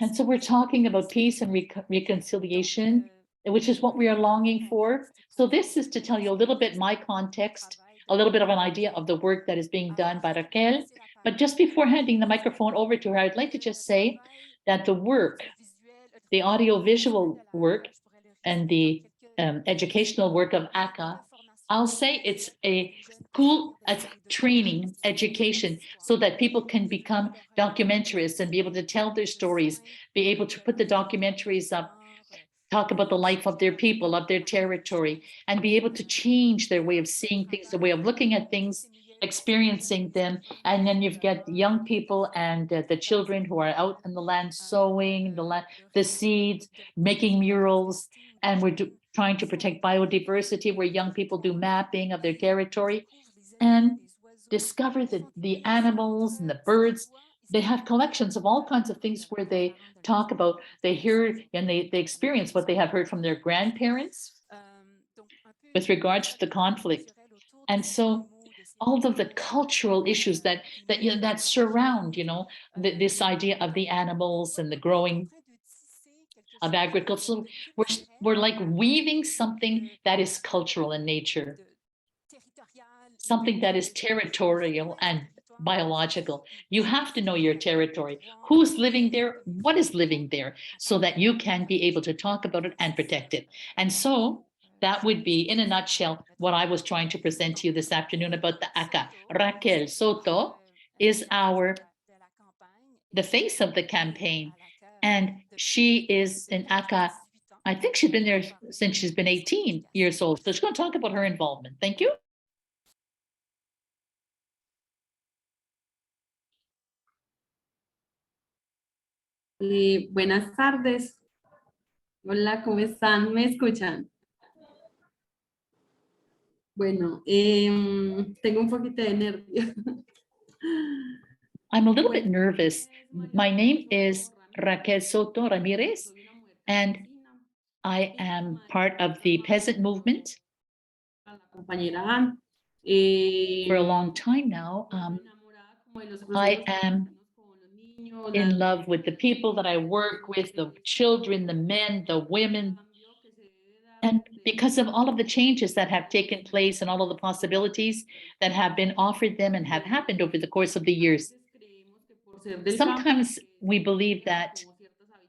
And so we're talking about peace and reconciliation, which is what we are longing for. So this is to tell you a little bit my context, a little bit of an idea of the work that is being done by Raquel. But just before handing the microphone over to her, I'd like to just say that the work, the audiovisual work and the educational work of ACA, I'll say it's a school, a training, education, so that people can become documentarists and be able to tell their stories, be able to put the documentaries up, talk about the life of their people, of their territory, and be able to change their way of seeing things, their way of looking at things, experiencing them. And then you've got young people and the children who are out in the land sowing the seeds, making murals, and we're trying to protect biodiversity, where young people do mapping of their territory and discover the animals and the birds. They have collections of all kinds of things where they talk about, they hear and they experience what they have heard from their grandparents with regards to the conflict. And so all of the cultural issues that surround, this idea of the animals and the growing of agriculture, we're like weaving something that is cultural in nature, something that is territorial and biological. You have to know your territory, who's living there, what is living there, so that you can be able to talk about it and protect it. And so that would be, in a nutshell, what I was trying to present to you this afternoon about the ACA. Raquel Soto is the face of the campaign, and she is an ACA. I think she's been there since she's been 18 years old. So she's going to talk about her involvement. Thank you. Buenas tardes. Hola, ¿cómo están? ¿Me escuchan? Bueno, tengo un poquito de nervios. I'm a little bit nervous. My name is Raquel Soto Ramirez, and I am part of the peasant movement for a long time now. I am in love with the people that I work with, the children, the men, the women. And because of all of the changes that have taken place and all of the possibilities that have been offered them and have happened over the course of the years, sometimes we believe that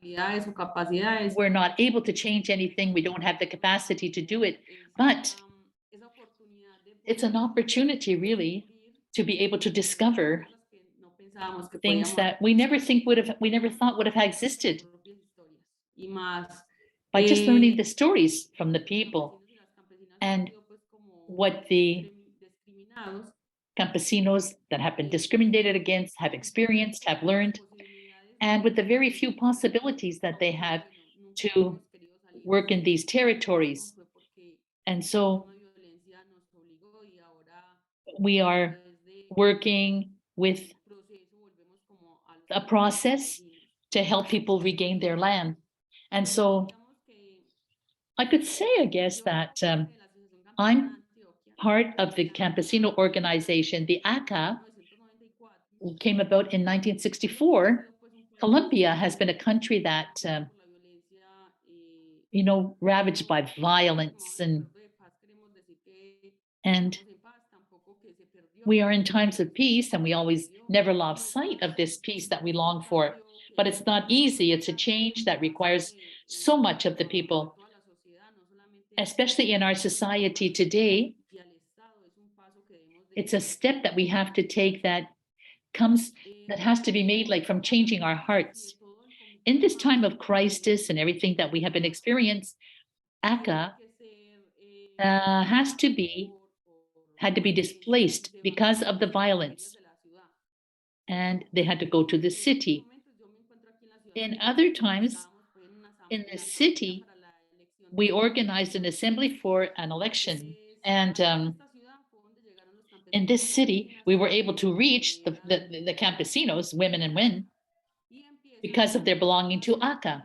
we're not able to change anything, we don't have the capacity to do it, but it's an opportunity really to be able to discover things that we never thought would have existed by just learning the stories from the people and what the campesinos that have been discriminated against have experienced, have learned, and with the very few possibilities that they have to work in these territories. And so we are working with a process to help people regain their land. And so I could say, I guess, that I'm part of the campesino organization. The ACA came about in 1964. Colombia has been a country that, ravaged by violence, and we are in times of peace, and we always never lost sight of this peace that we long for. But it's not easy. It's a change that requires so much of the people, especially in our society today. It's a step that we have to take that has to be made, like from changing our hearts. In this time of crisis and everything that we have been experiencing, ACA had to be displaced because of the violence, and they had to go to the city. In other times, in the city, we organized an assembly for an election, and in this city, we were able to reach the campesinos, women and men, because of their belonging to ACA.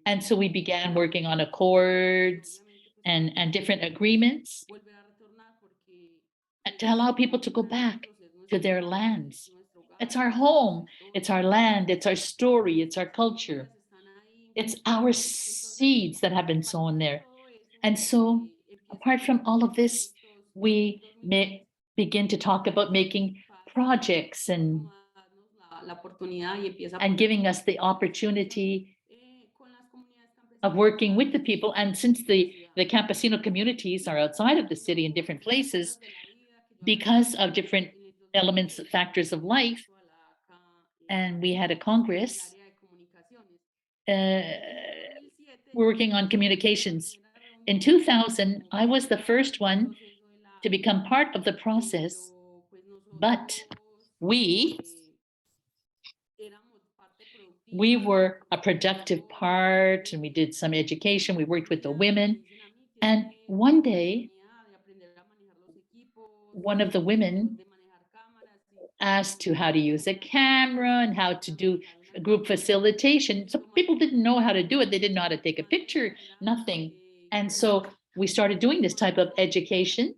And so we began working on accords and different agreements to allow people to go back to their lands. It's our home, it's our land, it's our story, it's our culture. It's our seeds that have been sown there. And so apart from all of this, we may begin to talk about making projects and giving us the opportunity of working with the people. And since the campesino communities are outside of the city in different places, because of different elements, factors of life, and we had a Congress, we're working on communications. In 2000, I was the first one to become part of the process But we were a productive part, and we did some education. We worked with the women. And one day, one of the women asked to how to use a camera and how to do group facilitation. So people didn't know how to do it. They didn't know how to take a picture, nothing. And so we started doing this type of education.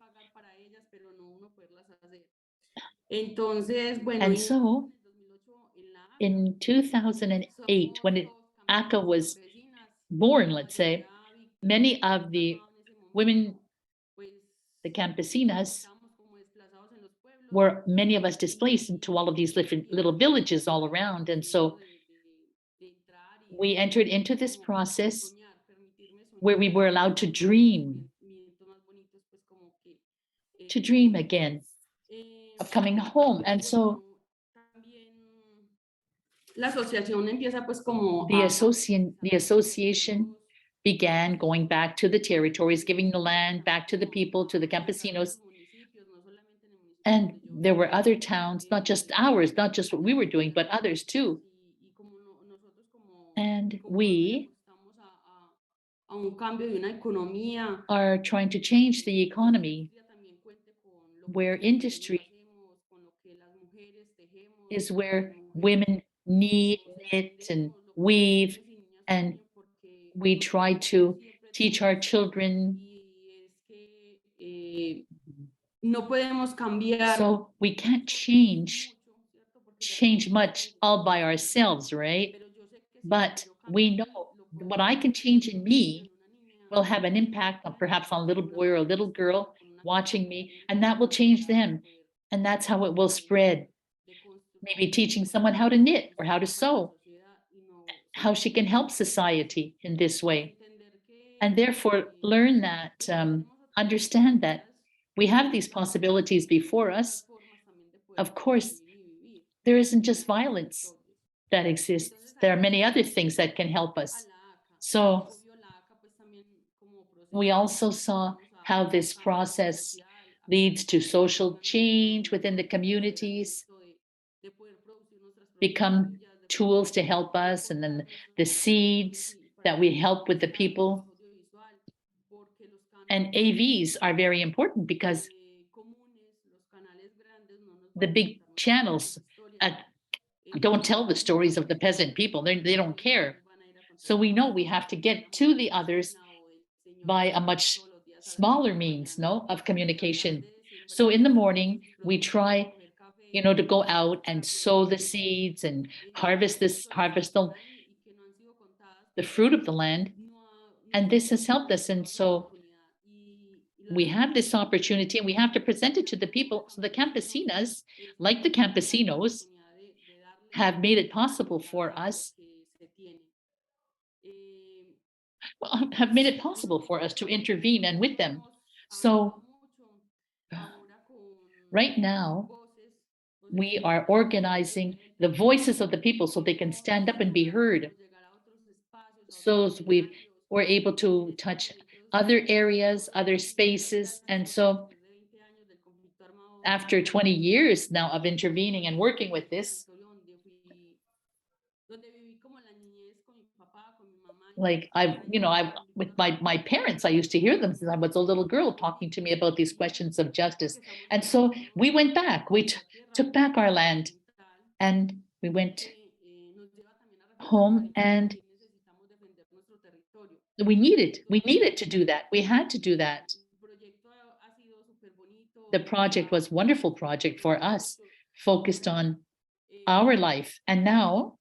And so in 2008, when ACA was born, let's say, many of the women, the campesinas, were many of us displaced into all of these different little villages all around. And so we entered into this process where we were allowed to dream again of coming home. And so the association began going back to the territories, giving the land back to the people, to the campesinos. And there were other towns, not just ours, not just what we were doing, but others too. And we are trying to change the economy where industry is where women knit and weave, and we try to teach our children. So we can't change much all by ourselves, right? But we know what I can change in me will have an impact on perhaps on a little boy or a little girl watching me, and that will change them. And that's how it will spread. Maybe teaching someone how to knit or how to sew, how she can help society in this way. And therefore learn that, understand that we have these possibilities before us. Of course, there isn't just violence that exists. There are many other things that can help us. So we also saw how this process leads to social change within the communities, become tools to help us, and then the seeds that we help with the people. And AVs are very important because the big channels don't tell the stories of the peasant people. They don't care. So we know we have to get to the others by a much smaller means, of communication. So in the morning, we try, to go out and sow the seeds and harvest the fruit of the land. And this has helped us. And so we have this opportunity and we have to present it to the people. So the campesinas, like the campesinos, have made it possible for us, to intervene and with them. So right now, we are organizing the voices of the people so they can stand up and be heard. So we're able to touch other areas, other spaces. And so after 20 years now of intervening and working with this, like with my parents, I used to hear them since I was a little girl talking to me about these questions of justice. And so we went back, we took back our land, and we went home, and we needed to do that. We had to do that. The project was a wonderful project for us, focused on our life. And now,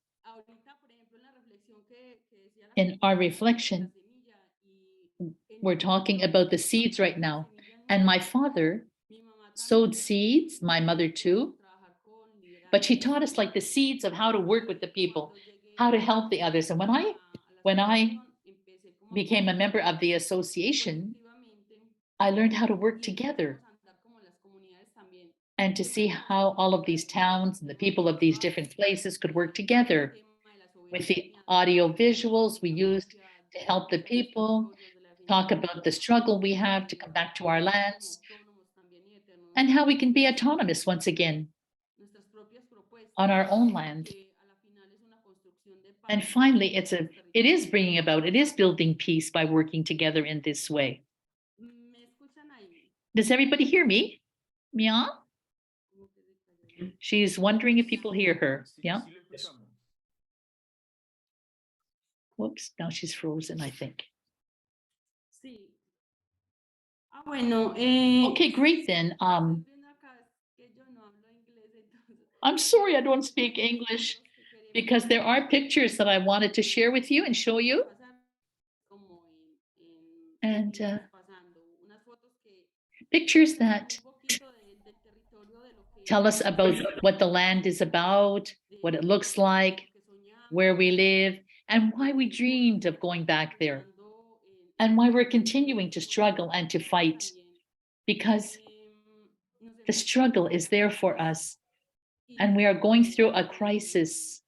in our reflection, we're talking about the seeds right now. And my father sowed seeds, my mother too, but she taught us like the seeds of how to work with the people, how to help the others. And when I became a member of the association, I learned how to work together and to see how all of these towns and the people of these different places could work together. With the audio visuals we used to help the people, talk about the struggle we have to come back to our lands, and how we can be autonomous once again on our own land. And finally, it is bringing about, it is building peace by working together in this way. Does everybody hear me? Yeah? She's wondering if people hear her. Yeah? Whoops, now she's frozen, I think. Okay, great then. I'm sorry I don't speak English because there are pictures that I wanted to share with you and show you. And pictures that tell us about what the land is about, what it looks like, where we live, and why we dreamed of going back there, and why we're continuing to struggle and to fight, because the struggle is there for us, and we are going through a crisis.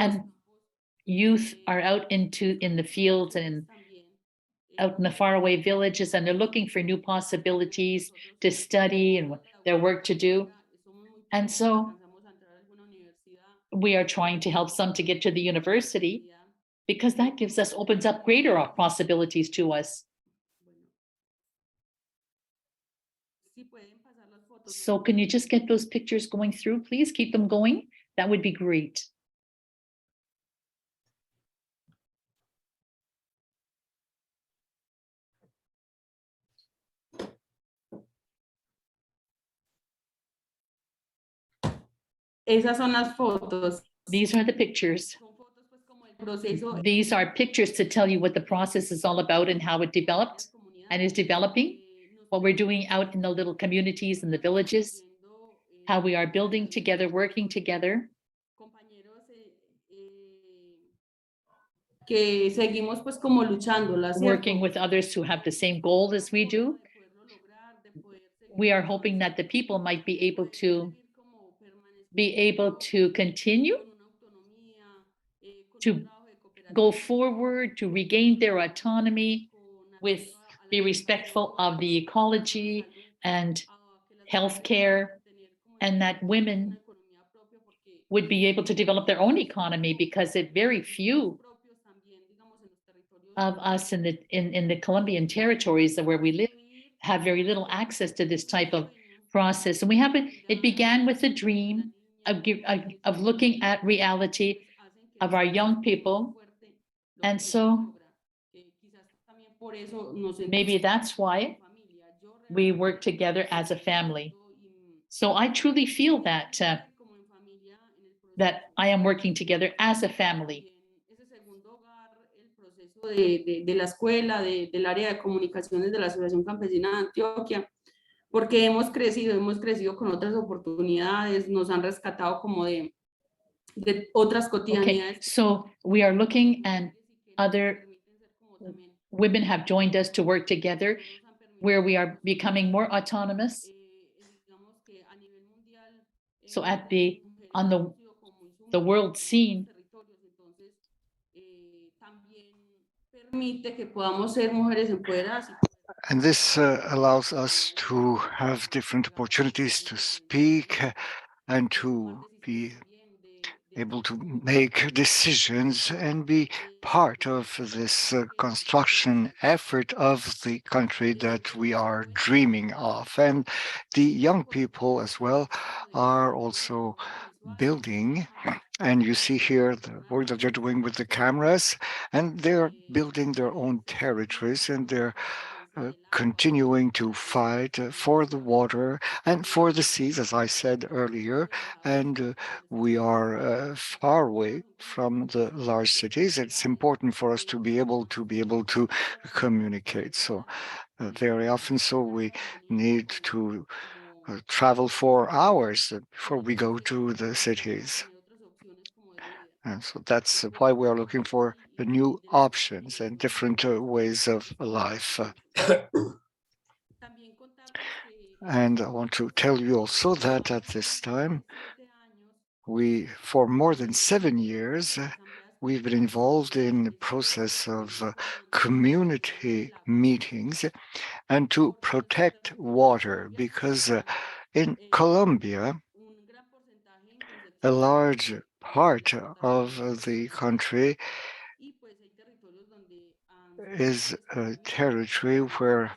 And youth are out in the fields and out in the faraway villages, and they're looking for new possibilities to study and their work to do. And so we are trying to help some to get to the university because that opens up greater possibilities to us. So can you just get those pictures going through, please? Keep them going. That would be great. Esas son las fotos. These are the pictures. These are pictures to tell you what the process is all about and how it developed and is developing, what we're doing out in the little communities and the villages, how we are building together, working together. Que seguimos pues como luchándola, ¿cierto? Working with others who have the same goal as we do. We are hoping that the people might be able to continue to go forward, to regain their autonomy, be respectful of the ecology and healthcare, and that women would be able to develop their own economy, because very few of us in the Colombian territories where we live have very little access to this type of process. And it began with a dream of looking at reality of our young people. And so maybe that's why we work together as a family. So I truly feel that I am working together as a family. De la escuela, del área de comunicaciones de la Asociación Campesina de Antioquia, porque hemos crecido con otras oportunidades, nos han rescatado como de otras cotidianidades. Okay, so we are looking, and other women have joined us to work together, where we are becoming more autonomous. So on the world scene, and this allows us to have different opportunities to speak and to be able to make decisions and be part of this construction effort of the country that we are dreaming of. And the young people as well are also building, and you see here the work that they're doing with the cameras, and they're building their own territories, and they're continuing to fight for the water and for the seas, as I said earlier. And we are far away from the large cities. It's important for us to be able to communicate. So very often, we need to travel for hours before we go to the cities. And so that's why we are looking for the new options and different ways of life. And I want to tell you also that at this time, for more than 7 years, we've been involved in the process of community meetings and to protect water, because in Colombia, a large part of the country is a territory where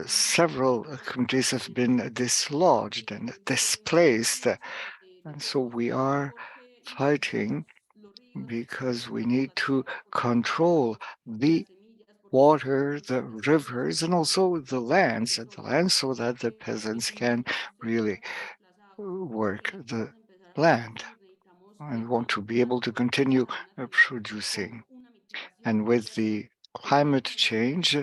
several communities have been dislodged and displaced. And so we are fighting because we need to control the water, the rivers, and also the lands, so that the peasants can really work the land and want to be able to continue producing. And with the climate change,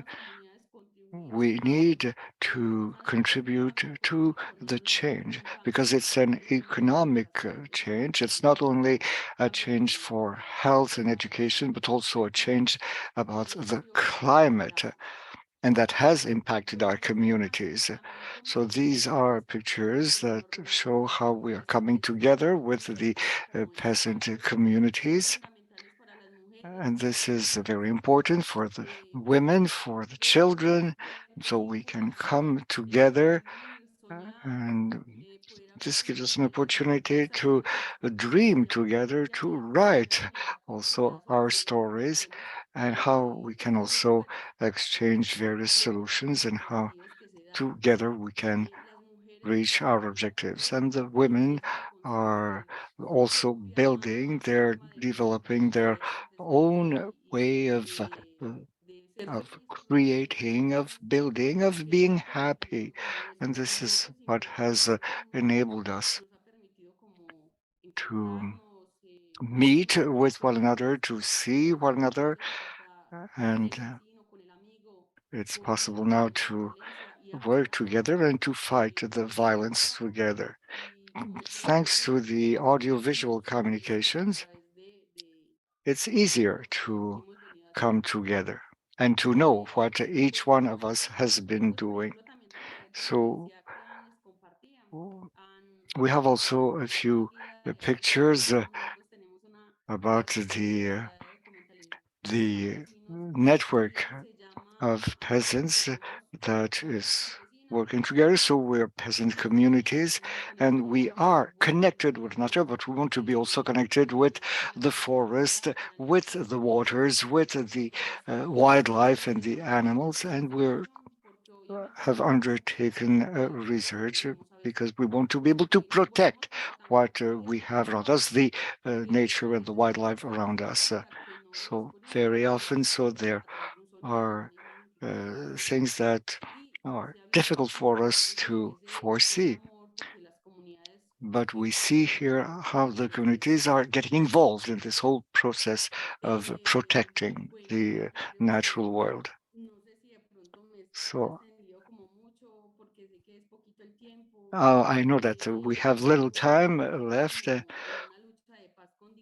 we need to contribute to the change, because it's an economic change. It's not only a change for health and education, but also a change about the climate, and that has impacted our communities. So these are pictures that show how we are coming together with the peasant communities. And this is very important for the women, for the children, so we can come together. And this gives us an opportunity to dream together, to write also our stories, and how we can also exchange various solutions, and how together we can reach our objectives. And the women are also building, they're developing their own way of creating, of building, of being happy. And this is what has enabled us to meet with one another, to see one another, and it's possible now to work together and to fight the violence together. Thanks to the audiovisual communications, it's easier to come together and to know what each one of us has been doing. So we have also a few pictures about the network of peasants that is working together. So we're peasant communities, and we are connected with another, but we want to be also connected with the forest, with the waters, with the wildlife and the animals. And we're have undertaken research because we want to be able to protect what we have around us, the nature and the wildlife around us. So very often, so there are things that are difficult for us to foresee. But we see here how the communities are getting involved in this whole process of protecting the natural world. So I know that we have little time left,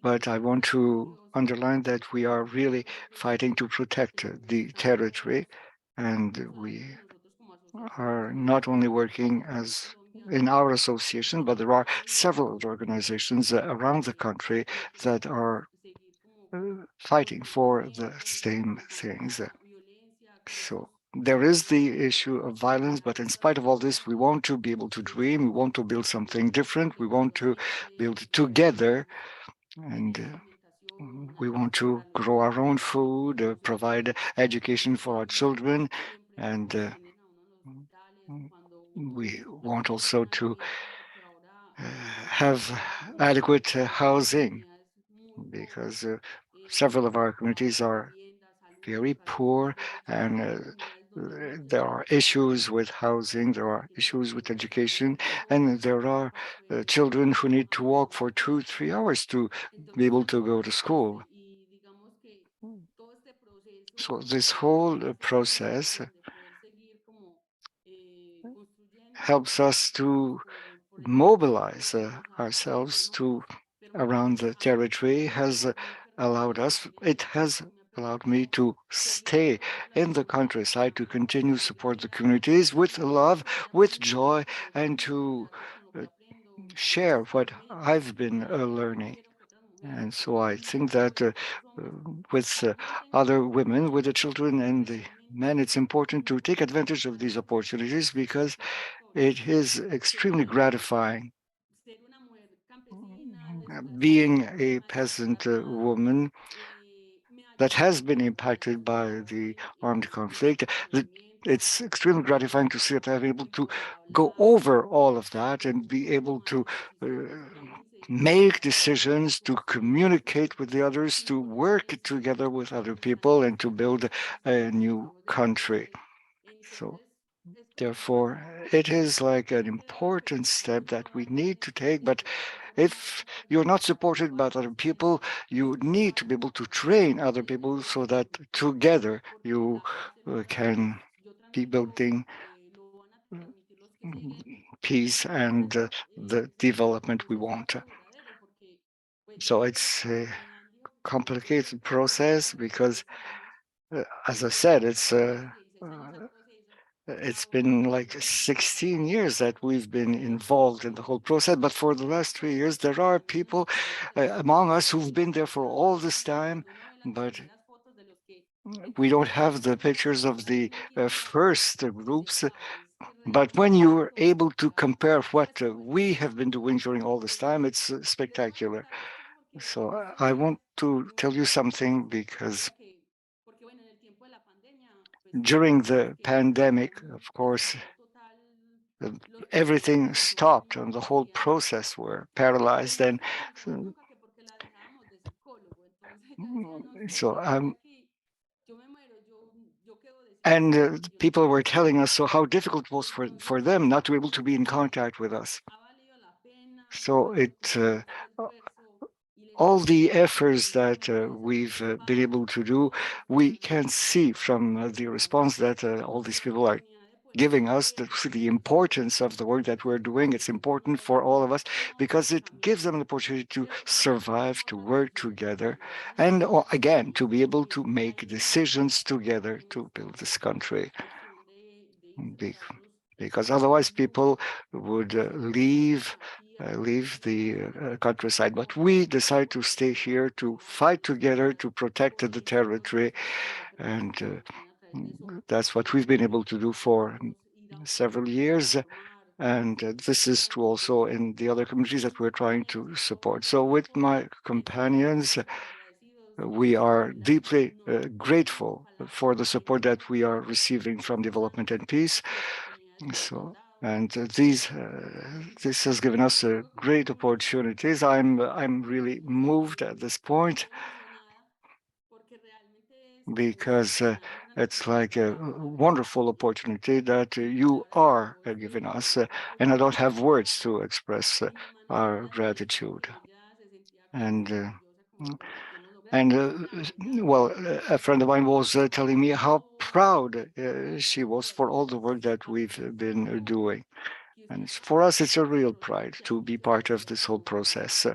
but I want to underline that we are really fighting to protect the territory, and we are not only working as in our association, but there are several other organizations around the country that are fighting for the same things. So there is the issue of violence, but in spite of all this, we want to be able to dream. We want to build something different. We want to build together, and we want to grow our own food, provide education for our children, and we want also to have adequate housing, because several of our communities are very poor, and there are issues with housing, there are issues with education, and there are children who need to walk for 2-3 hours to be able to go to school. So this whole process helps us to mobilize ourselves to around the territory, has allowed us, it has allowed me to stay in the countryside, to continue to support the communities with love, with joy, and to share what I've been learning. And so I think that with other women, with the children and the men. It's important to take advantage of these opportunities because it is extremely gratifying being a peasant woman that has been impacted by the armed conflict. It's extremely gratifying to see that I'm able to go over all of that and be able to make decisions, to communicate with the others, to work together with other people, and to build a new country. So therefore, it is like an important step that we need to take. But if you're not supported by other people, you need to be able to train other people so that together you can be building peace and the development we want. So it's a complicated process because, as I said, it's been like 16 years that we've been involved in the whole process. But for the last 3 years, there are people among us who've been there for all this time, but we don't have the pictures of the first groups. But when you're able to compare what we have been doing during all this time, it's spectacular. So I want to tell you something because during the pandemic, of course, everything stopped and the whole process were paralyzed. And people were telling us how difficult it was for them not to be able to be in contact with us. So all the efforts that we've been able to do, we can see from the response that all these people are giving us, the importance of the work that we're doing. It's important for all of us because it gives them an opportunity to survive, to work together, and again, to be able to make decisions together to build this country. Because otherwise people would leave the countryside. But we decide to stay here, to fight together, to protect the territory. And that's what we've been able to do for several years. And this is true also in the other communities that we're trying to support. So with my companions, we are deeply grateful for the support that we are receiving from Development and Peace. So, and this has given us great opportunities. I'm really moved at this point because it's like a wonderful opportunity that you are giving us, and I don't have words to express our gratitude. Well, a friend of mine was telling me how proud she was for all the work that we've been doing. And for us, it's a real pride to be part of this whole process.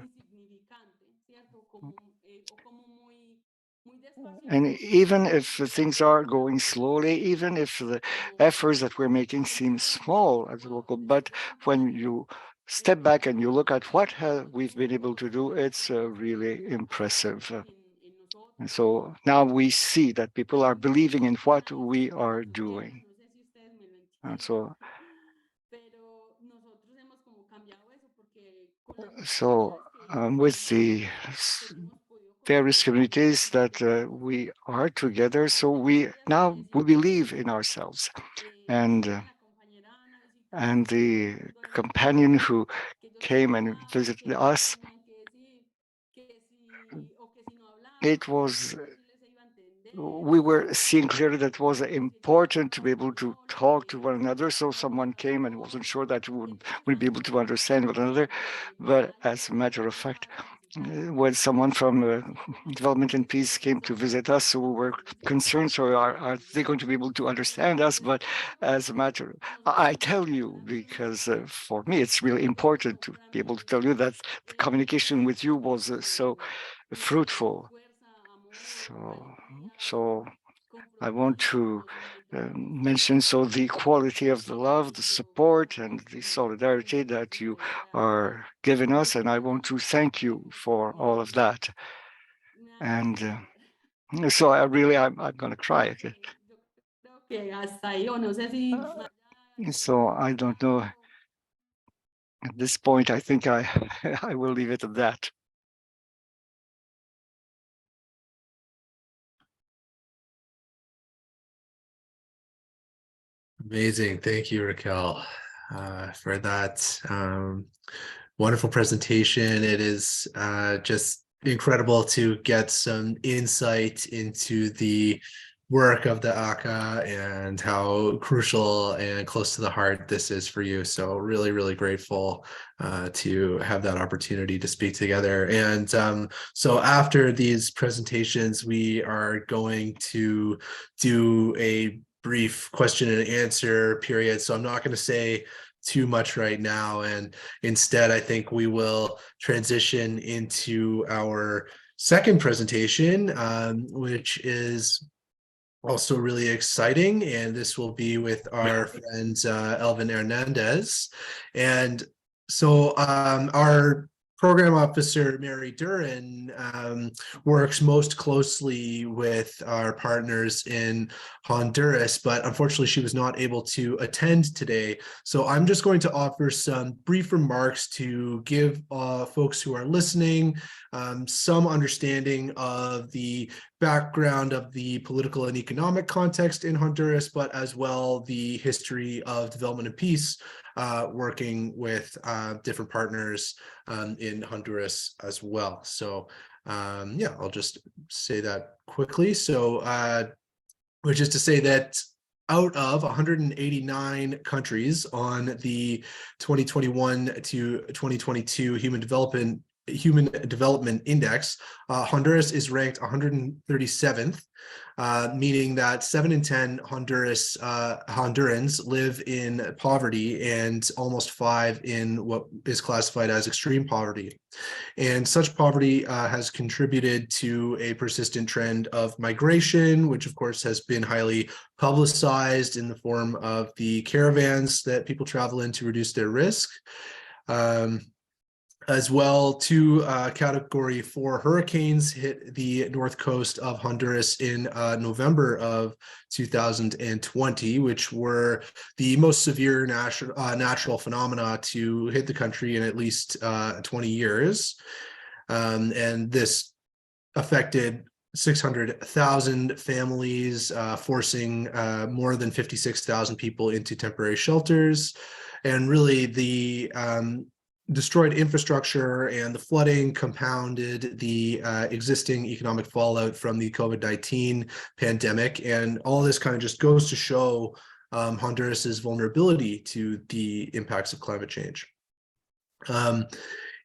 And even if things are going slowly, even if the efforts that we're making seem small at the local, but when you step back and you look at what we've been able to do, it's really impressive. And so now we see that people are believing in what we are doing. And so with the various communities that we are together, so we believe in ourselves. And the companion who came and visited us, we were seeing clearly that it was important to be able to talk to one another. So someone came and wasn't sure that we'd be able to understand one another. But as a matter of fact, when someone from Development and Peace came to visit us, so we were concerned, so are they going to be able to understand us? But as a matter, I tell you, because for me, it's really important to be able to tell you that the communication with you was so fruitful. So I want to mention the quality of the love, the support, and the solidarity that you are giving us, and I want to thank you for all of that. And So I'm gonna cry. Okay. Que hasta ahí, o no sé si So I don't know. At this point, I think I will leave it at that. Amazing. Thank you, Raquel, for that wonderful presentation. It is just incredible to get some insight into the work of the ACA and how crucial and close to the heart this is for you. So really, really grateful to have that opportunity to speak together. And so after these presentations, we are going to do a brief question and answer period. So I'm not going to say too much right now. And instead, I think we will transition into our second presentation, which is also really exciting. And this will be with our friend, Elvin Hernández. And so our program officer, Mary Duran, works most closely with our partners in Honduras, but unfortunately she was not able to attend today. So I'm just going to offer some brief remarks to give folks who are listening some understanding of the background of the political and economic context in Honduras, but as well the history of development and peace, working with different partners in Honduras as well. So yeah, I'll just say that quickly. So which is to say that out of 189 countries on the 2021 to 2022 Human Development Index, Honduras is ranked 137th, meaning that 7 in 10 Hondurans live in poverty, and almost 5 in what is classified as extreme poverty. And such poverty has contributed to a persistent trend of migration, which of course has been highly publicized in the form of the caravans that people travel in to reduce their risk. As well, 2 Category 4 hurricanes hit the north coast of Honduras in November of 2020, which were the most severe natural phenomena to hit the country in at least 20 years. And this affected 600,000 families, forcing more than 56,000 people into temporary shelters. And really the destroyed infrastructure and the flooding compounded the existing economic fallout from the COVID-19 pandemic. And all this kind of just goes to show Honduras's vulnerability to the impacts of climate change.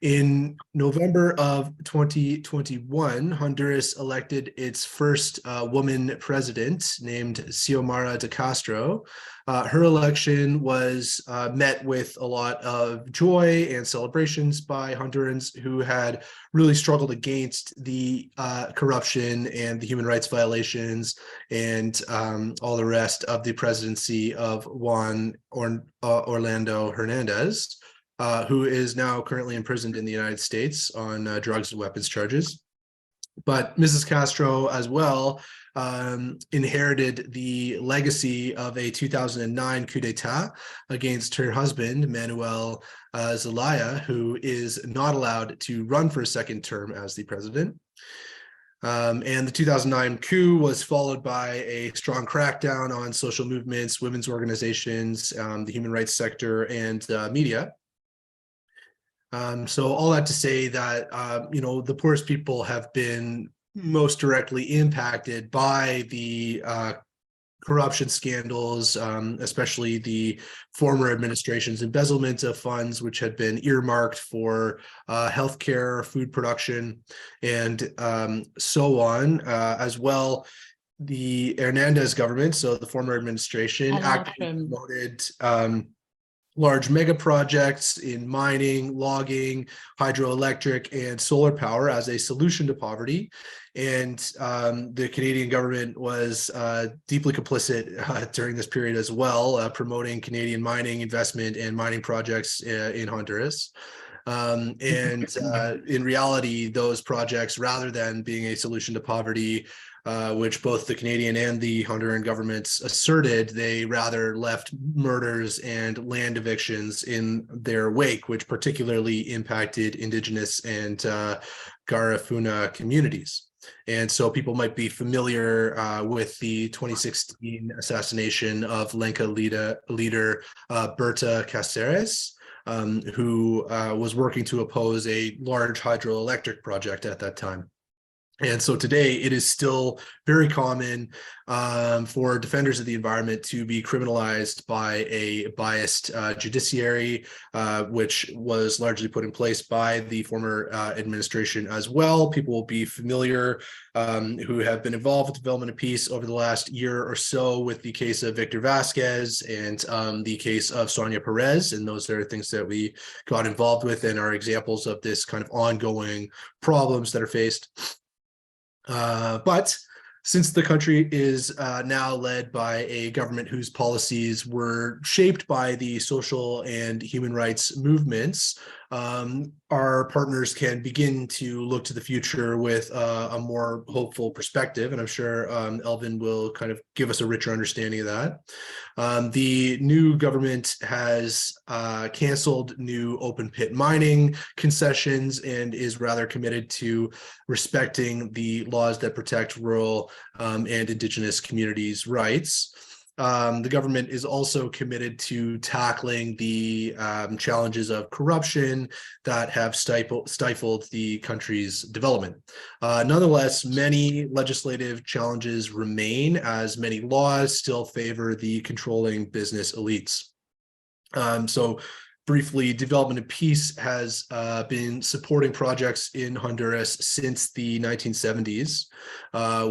In November of 2021, Honduras elected its first woman president, named Xiomara de Castro. Her election was met with a lot of joy and celebrations by Hondurans who had really struggled against the corruption and the human rights violations and all the rest of the presidency of Juan Orlando Hernandez. Who is now currently imprisoned in the United States on drugs and weapons charges. But Mrs. Castro as well inherited the legacy of a 2009 coup d'etat against her husband, Manuel Zelaya, who is not allowed to run for a second term as the president. And the 2009 coup was followed by a strong crackdown on social movements, women's organizations, the human rights sector, and media. So all that to say that, you know, the poorest people have been most directly impacted by the corruption scandals, especially the former administration's embezzlement of funds, which had been earmarked for healthcare, food production, and so on. As well, the Hernandez government, so the former administration, actively promoted large mega projects in mining, logging, hydroelectric, and solar power as a solution to poverty. And the Canadian government was deeply complicit during this period as well, promoting Canadian mining investment and mining projects in Honduras. In reality, those projects, rather than being a solution to poverty, which both the Canadian and the Honduran governments asserted, they rather left murders and land evictions in their wake, which particularly impacted Indigenous and Garifuna communities. And so people might be familiar with the 2016 assassination of Lenca leader Berta Cáceres, who was working to oppose a large hydroelectric project at that time. And so today it is still very common for defenders of the environment to be criminalized by a biased judiciary, which was largely put in place by the former administration as well. People will be familiar who have been involved with development of peace over the last year or so with the case of Victor Vasquez and the case of Sonia Perez. And those are things that we got involved with and are examples of this kind of ongoing problems that are faced. But since the country is now led by a government whose policies were shaped by the social and human rights movements, our partners can begin to look to the future with a more hopeful perspective. And I'm sure Elvin will kind of give us a richer understanding of that. The new government has canceled new open pit mining concessions and is rather committed to respecting the laws that protect rural and Indigenous communities' rights. The government is also committed to tackling the challenges of corruption that have stifled the country's development. Nonetheless, many legislative challenges remain, as many laws still favor the controlling business elites. So briefly, Development and Peace has been supporting projects in Honduras since the 1970s,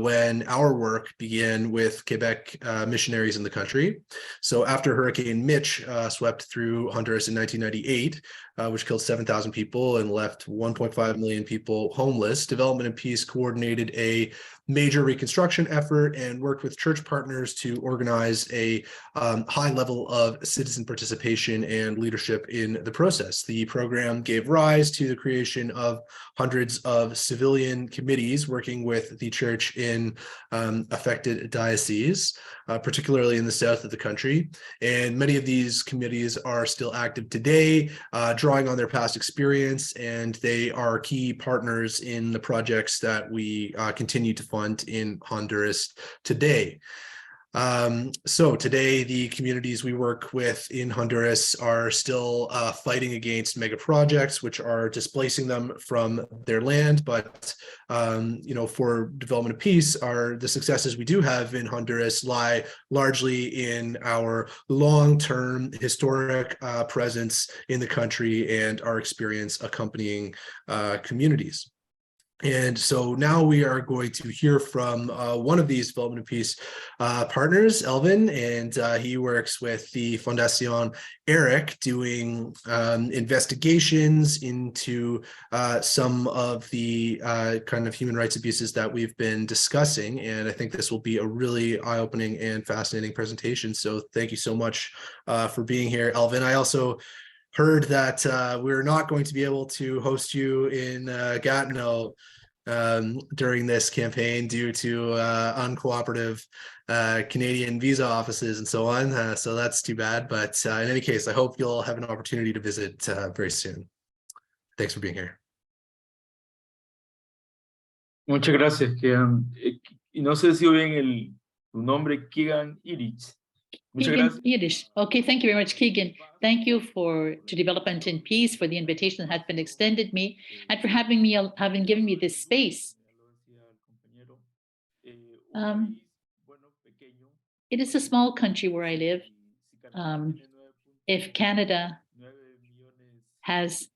when our work began with Quebec missionaries in the country. So after Hurricane Mitch swept through Honduras in 1998, which killed 7,000 people and left 1.5 million people homeless, Development and Peace coordinated a major reconstruction effort and worked with church partners to organize a high level of citizen participation and leadership in the process. The program gave rise to the creation of hundreds of civilian committees working with the church in affected dioceses, particularly in the south of the country. And many of these committees are still active today, drawing on their past experience, and they are key partners in the projects that we continue to fund in Honduras today. So today, the communities we work with in Honduras are still fighting against mega projects, which are displacing them from their land. But for Development of Peace, the successes we do have in Honduras lie largely in our long-term historic presence in the country and our experience accompanying communities. And so now we are going to hear from one of these Development of Peace partners, Elvin, and he works with the Fundación ERIC doing investigations into some of the kind of human rights abuses that we've been discussing. And I think this will be a really eye-opening and fascinating presentation. So thank you so much for being here, Elvin. I also heard that we're not going to be able to host you in Gatineau during this campaign due to uncooperative Canadian visa offices and so on. So that's too bad. But in any case, I hope you'll have an opportunity to visit very soon. Thanks for being here. Muchas gracias. Y no sé si oyen tu nombre, Keegan Irich. Keegan Yiddish. Okay, thank you very much, Keegan. Thank you to Development and Peace for the invitation that has been extended me and for having given me this space. It is a small country where I live. If Canada has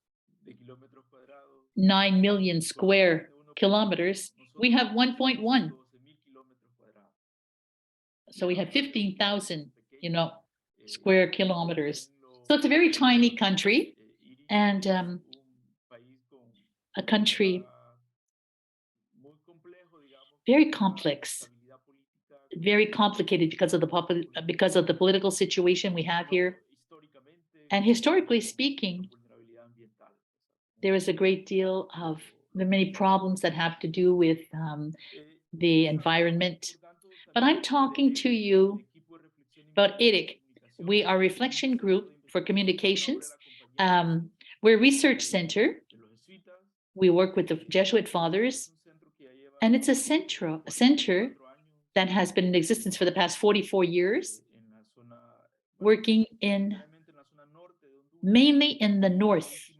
9 million square kilometers, we have 1.1. So we have 15,000, square kilometers. So it's a very tiny country, and a country very complex, very complicated because of the political situation we have here. And historically speaking, there is a great deal of the many problems that have to do with the environment. But I'm talking to you about ERIC. We are a reflection group for communications. We're a research center. We work with the Jesuit fathers, and it's a center that has been in existence for the past 44 years, working mainly in the north.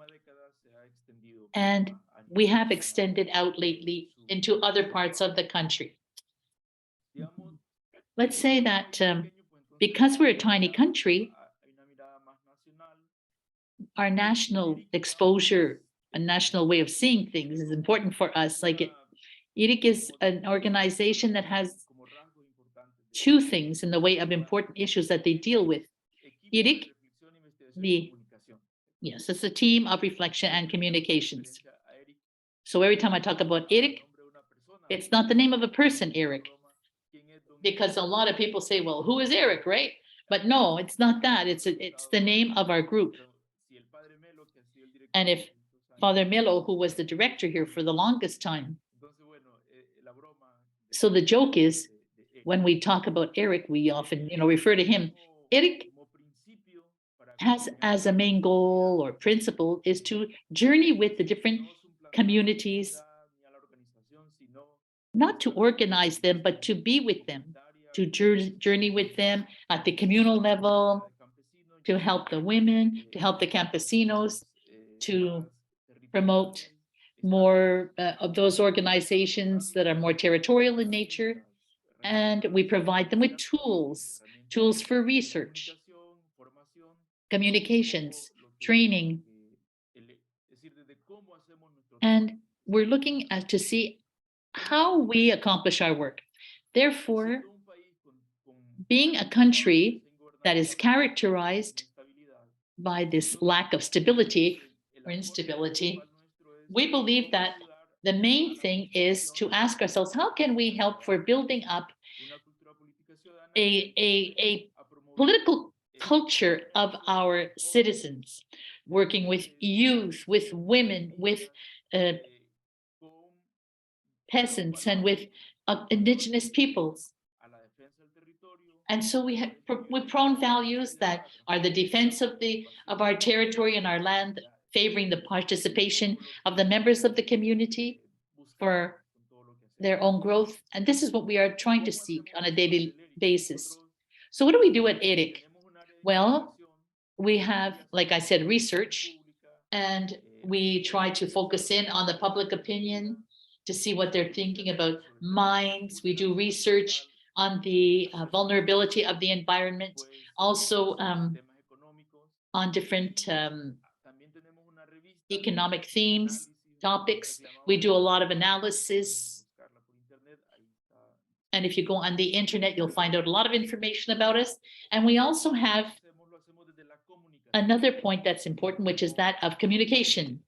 And we have extended out lately into other parts of the country. Let's say that because we're a tiny country, our national exposure, a national way of seeing things is important for us. Like ERIC is an organization that has two things in the way of important issues that they deal with. ERIC, yes, it's a team of reflection and communications. So every time I talk about ERIC, it's not the name of a person, ERIC, because a lot of people say, well, who is ERIC, right? But no, it's not that. It's the name of our group. And if Father Melo, who was the director here for the longest time, so the joke is, when we talk about ERIC, we often, refer to him. ERIC has as a main goal or principle is to journey with the different communities, not to organize them, but to be with them, to journey with them at the communal level, to help the women, to help the campesinos, to promote more of those organizations that are more territorial in nature. And we provide them with tools for research, communications, training. And we're looking to see how we accomplish our work. Therefore, being a country that is characterized by this lack of stability or instability, we believe that the main thing is to ask ourselves, how can we help for building up a political culture of our citizens, working with youth, with women, with peasants, and with indigenous peoples. And so we prone values that are the defense of our territory and our land, favoring the participation of the members of the community for their own growth. And this is what we are trying to seek on a daily basis. So what do we do at ERIC? Well, we have, like I said, research, and we try to focus in on the public opinion to see what they're thinking about mines. We do research on the vulnerability of the environment, also on different economic themes, topics. We do a lot of analysis. And if you go on the internet, you'll find out a lot of information about us. And we also have another point that's important, which is that of communication.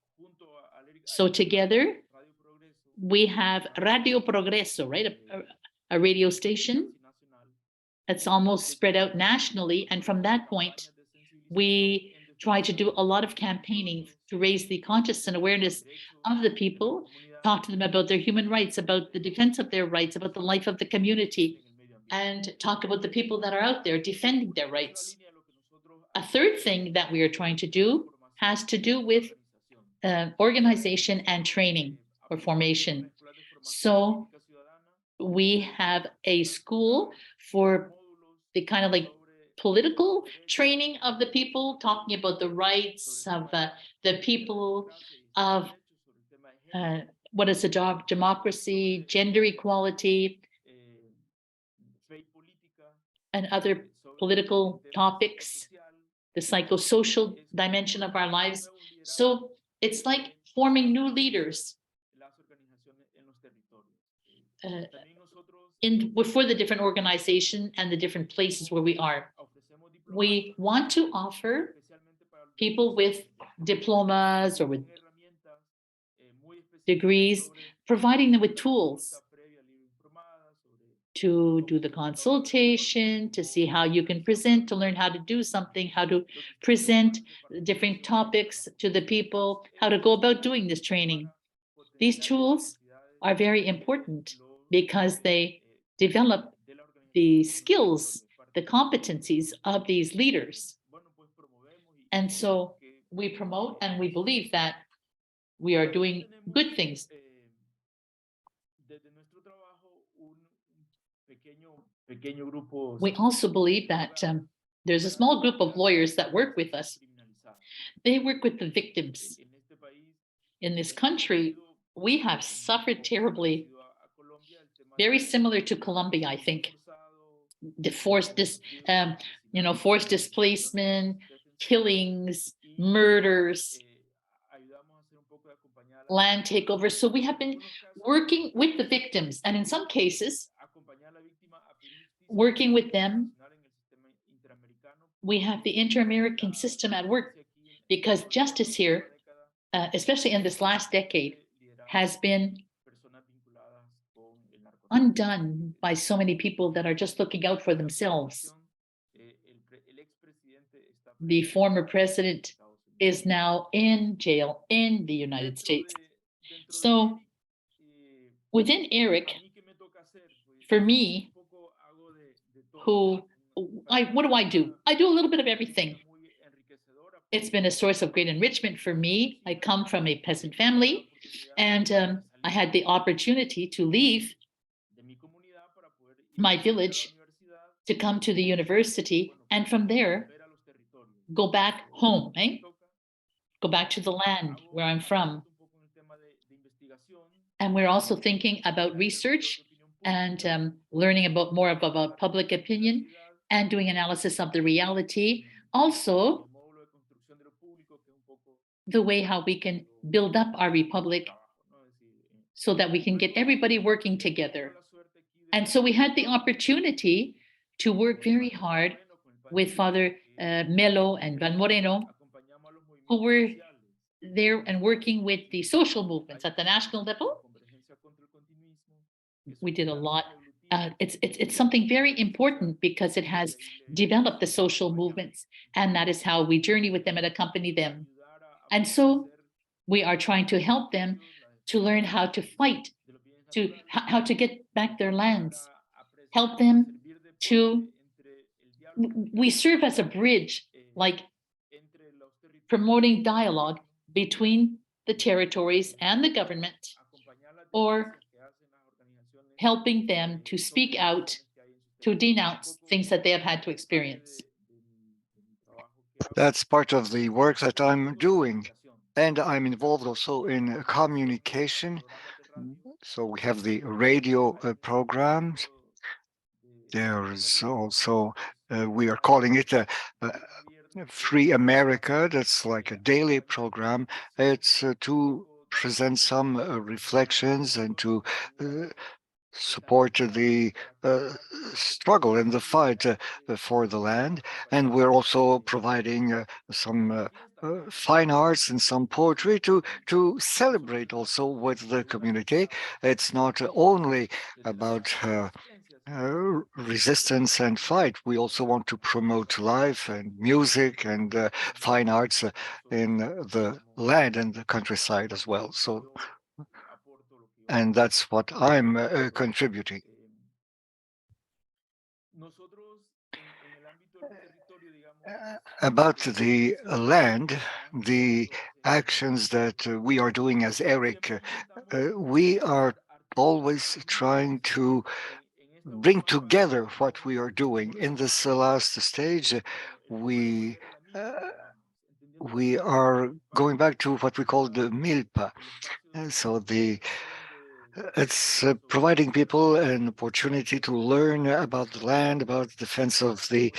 So together, we have Radio Progreso, right? A radio station that's almost spread out nationally. And from that point, we try to do a lot of campaigning to raise the consciousness and awareness of the people, talk to them about their human rights, about the defense of their rights, about the life of the community, and talk about the people that are out there defending their rights. A third thing that we are trying to do has to do with organization and training or formation. So we have a school for the kind of like political training of the people, talking about the rights of the people, of what is a democracy, gender equality, and other political topics, the psychosocial dimension of our lives. So it's like forming new leaders for the different organization and the different places where we are. We want to offer people with diplomas or with degrees, providing them with tools to do the consultation, to see how you can present, to learn how to do something, how to present different topics to the people, how to go about doing this training. These tools are very important because they develop the skills, the competencies of these leaders. And so we promote and we believe that we are doing good things. We also believe that there's a small group of lawyers that work with us. They work with the victims. In this country, we have suffered terribly, very similar to Colombia, I think. The forced displacement, killings, murders, land takeovers. So we have been working with the victims, and in some cases, working with them, we have the inter-American system at work, because justice here, especially in this last decade, has been undone by so many people that are just looking out for themselves. The former president is now in jail in the United States. So within ERIC, for me, what do? I do a little bit of everything. It's been a source of great enrichment for me. I come from a peasant family, and I had the opportunity to leave my village to come to the university, and from there, go back home, go back to the land where I'm from. And we're also thinking about research and learning more about public opinion and doing analysis of the reality. Also, the way how we can build up our republic so that we can get everybody working together. And so we had the opportunity to work very hard with Father Melo and Van Moreno, who were there and working with the social movements at the national level. We did a lot. It's something very important because it has developed the social movements, and that is how we journey with them and accompany them. And so we are trying to help them to learn how to fight, how to get back their lands, help them to, we serve as a bridge, like promoting dialogue between the territories and the government, or helping them to speak out, to denounce things that they have had to experience. That's part of the work that I'm doing. And I'm involved also in communication. So we have the radio programs. There's also, we are calling it Free America. That's like a daily program. It's to present some reflections and to support the struggle and the fight for the land. And we're also providing some fine arts and some poetry to celebrate also with the community. It's not only about resistance and fight. We also want to promote life and music and fine arts in the land and the countryside as well. So, and that's what I'm contributing. About the land, the actions that we are doing as ERIC, we are always trying to bring together what we are doing. In this last stage, we are going back to what we call the MILPA. So it's providing people an opportunity to learn about the land, about defense of the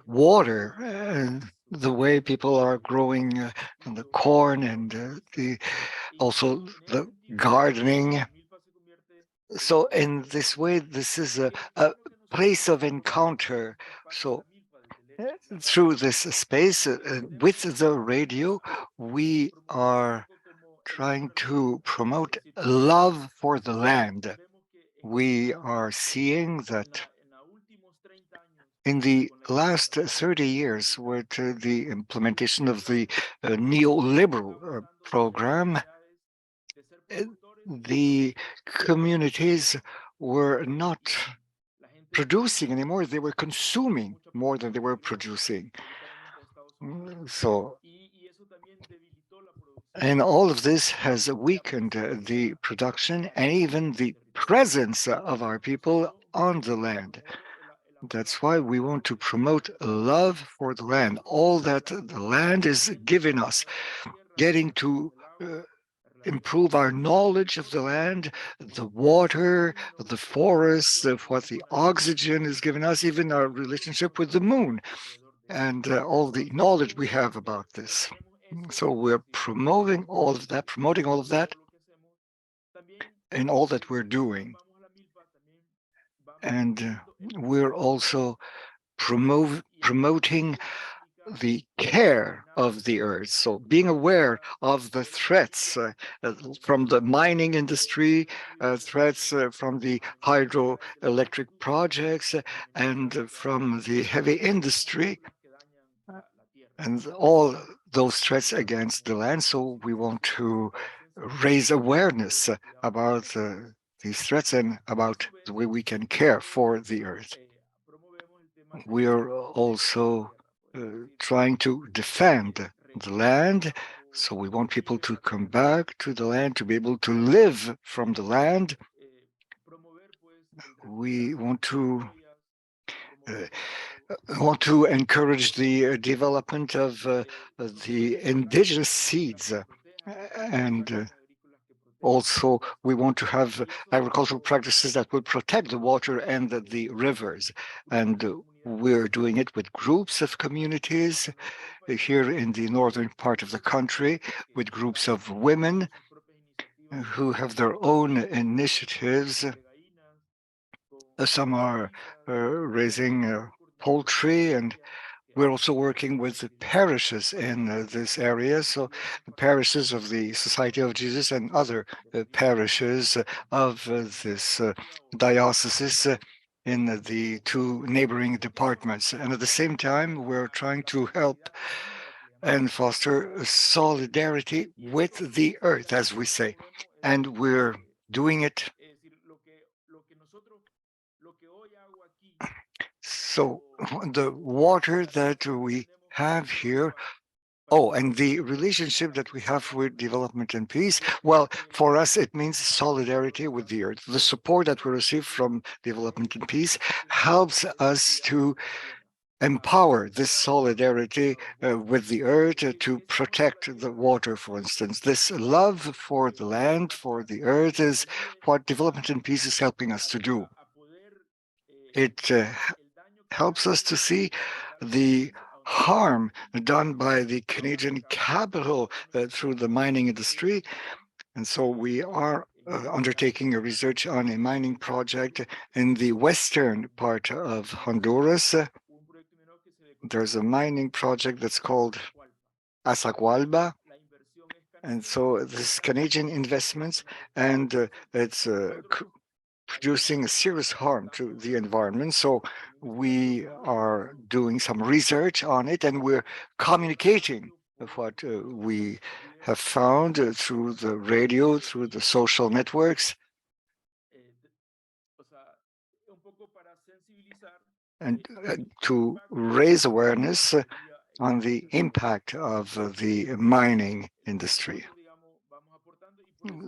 water, and the way people are growing the corn and also the gardening. So in this way, this is a place of encounter. So through this space, with the radio, we are trying to promote love for the land. we are seeing that in the last 30 years, with the implementation of the neoliberal program, the communities were not producing anymore. They were consuming more than they were producing. So, and all of this has weakened the production and even the presence of our people on the land. That's why we want to promote love for the land, all that the land is giving us, getting to improve our knowledge of the land, the water, the forests, of what the oxygen is giving us, even our relationship with the moon, and all the knowledge we have about this. So we're promoting all of that in all that we're doing. And we're also promoting the care of the earth. So being aware of the threats from the mining industry, threats from the hydroelectric projects, and from the heavy industry, and all those threats against the land. So we want to raise awareness about these threats and about the way we can care for the earth. We are also trying to defend the land. So we want people to come back to the land, to be able to live from the land. We want to encourage the development of the indigenous seeds, and also we want to have agricultural practices that will protect the water and the rivers. And we're doing it with groups of communities here in the northern part of the country, with groups of women who have their own initiatives. Some are raising poultry, and we're also working with the parishes in this area. So the parishes of the Society of Jesus and other parishes of this diocese in the two neighboring departments. And at the same time, we're trying to help and foster solidarity with the earth, as we say. And we're doing it. So the water that we have here, and the relationship that we have with development and peace, well, for us, it means solidarity with the earth. The support that we receive from development and peace helps us to empower this solidarity with the earth to protect the water, for instance. This love for the land, for the earth, is what development and peace is helping us to do. It helps us to see the harm done by the Canadian capital through the mining industry. And so we are undertaking a research on a mining project in the western part of Honduras. There's a mining project that's called Asagualba. And so this is Canadian investments, and it's producing a serious harm to the environment. So we are doing some research on it, and we're communicating of what we have found through the radio, through the social networks, and to raise awareness on the impact of the mining industry.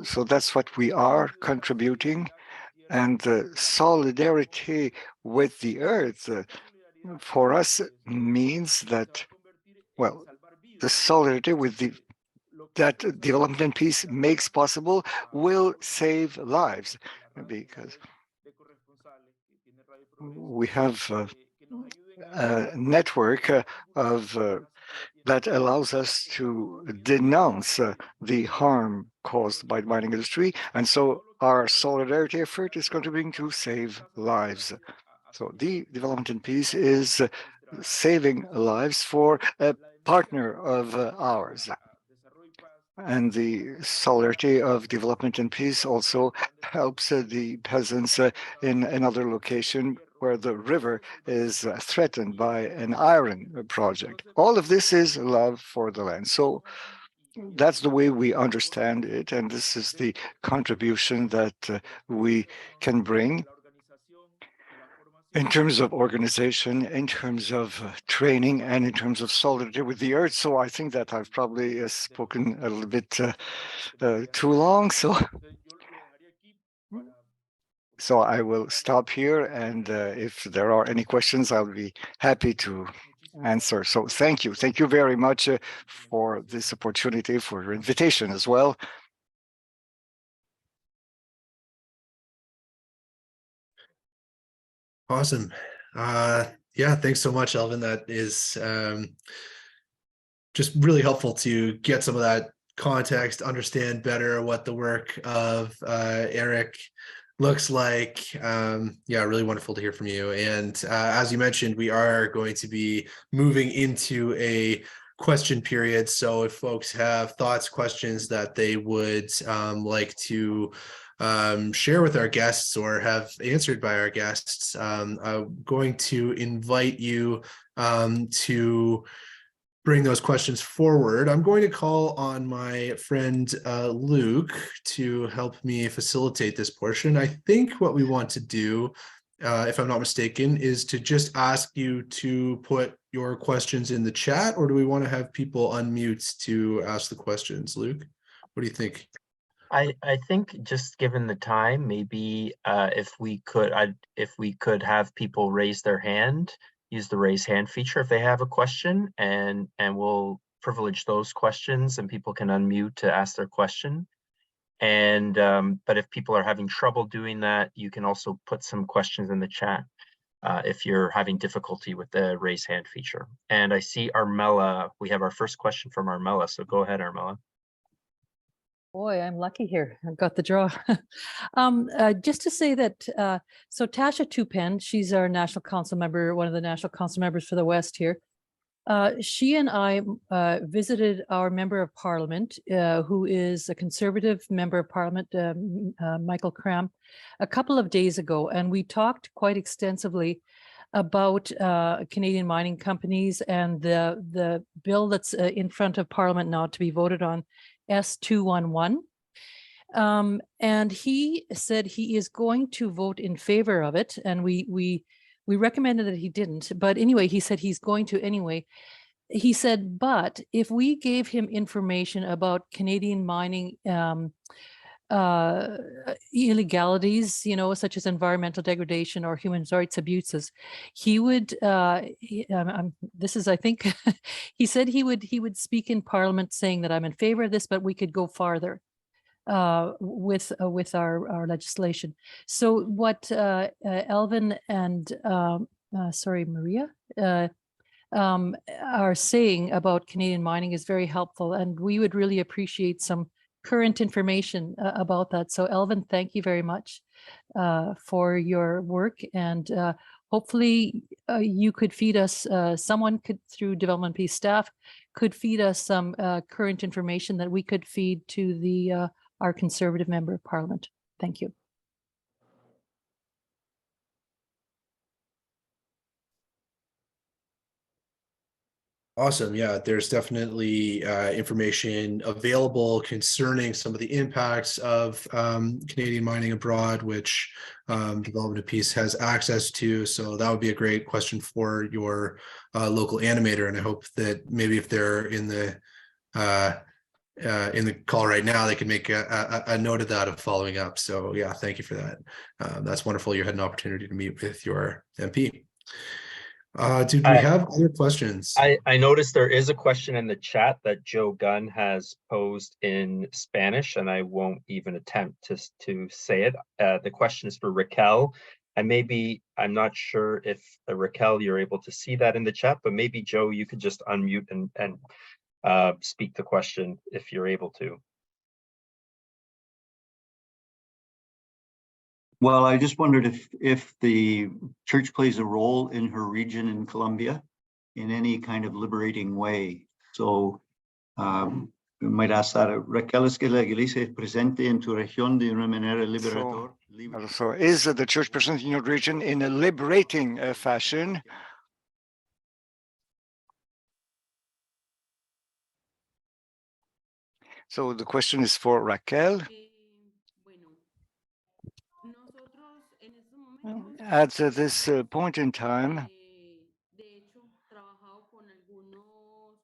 So that's what we are contributing. And the solidarity with the earth for us means that, well, the solidarity with that development and peace makes possible will save lives, because we have a network of that allows us to denounce the harm caused by the mining industry. And so our solidarity effort is contributing to save lives. So the development and peace is saving lives for a partner of ours. And the solidarity of development and peace also helps the peasants in another location where the river is threatened by an iron project. All of this is love for the land. So that's the way we understand it. And this is the contribution that we can bring in terms of organization, in terms of training, and in terms of solidarity with the earth. So I think that I've probably spoken a little bit too long. So I will stop here. And if there are any questions, I'll be happy to answer. So thank you. Thank you very much for this opportunity, for your invitation as well. Awesome. Yeah, thanks so much, Elvin. That is just really helpful to get some of that context, understand better what the work of Eric looks like. Yeah, really wonderful to hear from you. And as you mentioned, we are going to be moving into a question period. So if folks have thoughts, questions that they would like to share with our guests or have answered by our guests, I'm going to invite you to bring those questions forward. I'm going to call on my friend Luke to help me facilitate this portion. I think what we want to do, if I'm not mistaken, is to just ask you to put your questions in the chat, or do we want to have people unmute to ask the questions? Luke, what do you think? I think just given the time, maybe if we could have people raise their hand, use the raise hand feature if they have a question, and we'll privilege those questions and people can unmute to ask their question. And but if people are having trouble doing that, you can also put some questions in the chat if you're having difficulty with the raise hand feature. And I see Armella, we have our first question from Armella, so go ahead, Armella. Boy, I'm lucky here. I've got the draw. Just to say that, so Tasha Tupen, she's our national council member, one of the national council members for the West here. She and I visited our member of parliament, who is a conservative member of parliament, Michael Cram, a couple of days ago, and we talked quite extensively about Canadian mining companies and the bill that's in front of parliament now to be voted on, S211. And he said he is going to vote in favor of it. And we recommended that he didn't, but anyway, he said he's going to anyway. He said, but if we gave him information about Canadian mining illegalities, you know, such as environmental degradation or human rights abuses, he would, this is, I think, he said he would speak in parliament saying that I'm in favor of this, but we could go farther with our legislation. So what Elvin and, sorry, Maria, are saying about Canadian mining is very helpful, and we would really appreciate some current information about that. So Elvin, thank you very much for your work, and hopefully you could feed us, someone could, through Development Peace staff, could feed us some current information that we could feed to the our conservative member of parliament. Thank you. Awesome. Yeah, there's definitely information available concerning some of the impacts of Canadian mining abroad, which Development of Peace has access to. So that would be a great question for your local animator. And I hope that maybe if they're in the call right now, they can make a note of that of following up. So yeah, thank you for that. That's wonderful. You had an opportunity to meet with your MP. Do we have other questions? I noticed there is a question in the chat that Joe Gunn has posed in Spanish, and I won't even attempt to say it. The question is for Raquel, and maybe, I'm not sure if Raquel, you're able to see that in the chat, but maybe Joe, you could just unmute and speak the question if you're able to. Well, I just wondered if the church plays a role in her region in Colombia in any kind of liberating way. So might ask that. Raquel, es que la iglesia es presente en tu región de una manera liberadora. So is the church present in your region in a liberating fashion? So the question is for Raquel. At this point in time,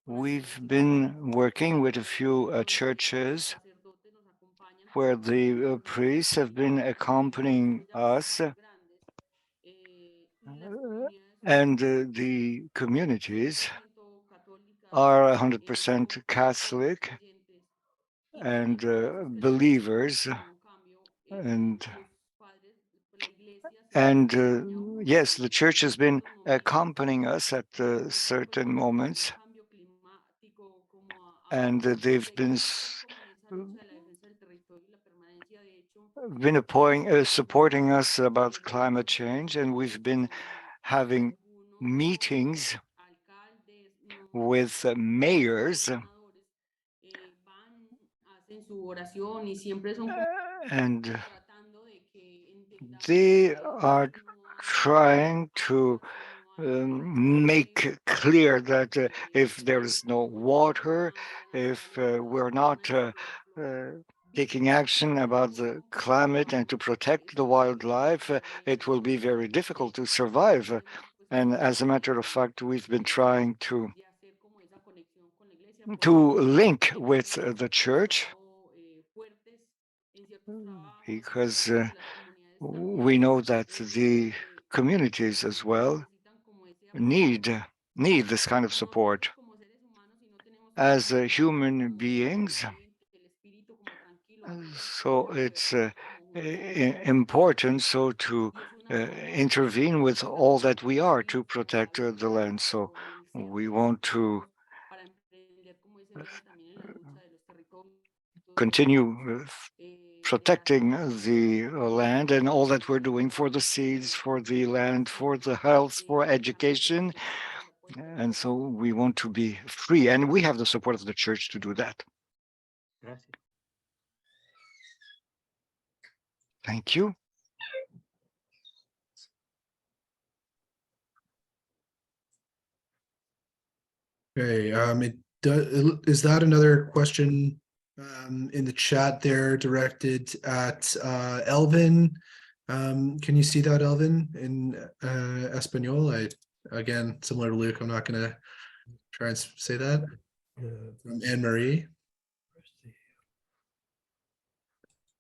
we've been working with a few churches where the priests have been accompanying us, and the communities are 100% Catholic and believers, and yes, the church has been accompanying us at certain moments, and they've been supporting us about climate change, and we've been having meetings with mayors, and they are trying to make clear that if there is no water, if we're not taking action about the climate and to protect the wildlife, it will be very difficult to survive. And as a matter of fact, we've been trying to link with the church, because we know that the communities as well need this kind of support. As human beings, so it's important to intervene with all that we are to protect the land. So we want to continue protecting the land and all that we're doing for the seeds, for the land, for the health, for education. And so we want to be free, and we have the support of the church to do that. Thank you. Okay, is that another question in the chat there directed at Elvin? Can you see that, Elvin, in Espanol? Again, similar to Luke, I'm not going to try and say that. From Anne-Marie.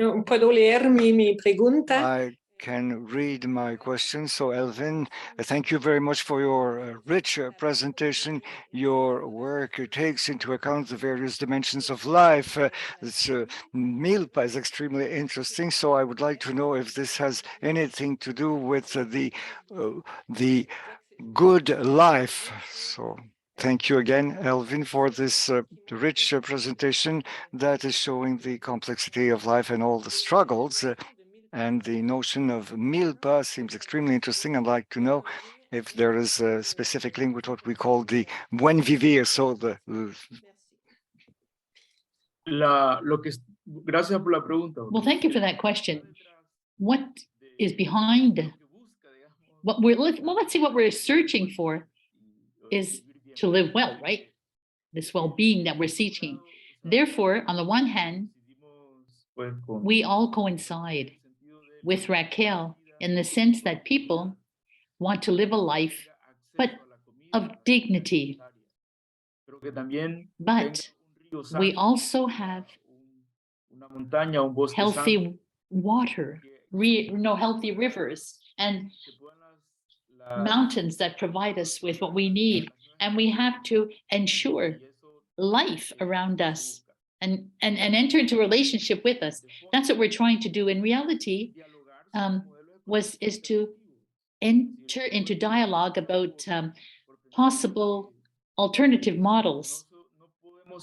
¿Puedo leer mi pregunta? I can read my question. So, Elvin, thank you very much for your rich presentation. Your work takes into account the various dimensions of life. Milpa is extremely interesting. So I would like to know if this has anything to do with the good life. So thank you again, Elvin, for this rich presentation that is showing the complexity of life and all the struggles. And the notion of milpa seems extremely interesting. I'd like to know if there is a specific link with what we call the buen vivir. So Gracias por la pregunta. Well, thank you for that question. What is behind what let's see, what we're searching for is to live well, right? This well-being that we're seeking. Therefore, on the one hand, we all coincide with Raquel in the sense that people want to live a life, but of dignity. But we also have healthy water, healthy rivers and mountains that provide us with what we need. And we have to ensure life around us and enter into relationship with us. That's what we're trying to do in reality. Is to enter into dialogue about possible alternative models.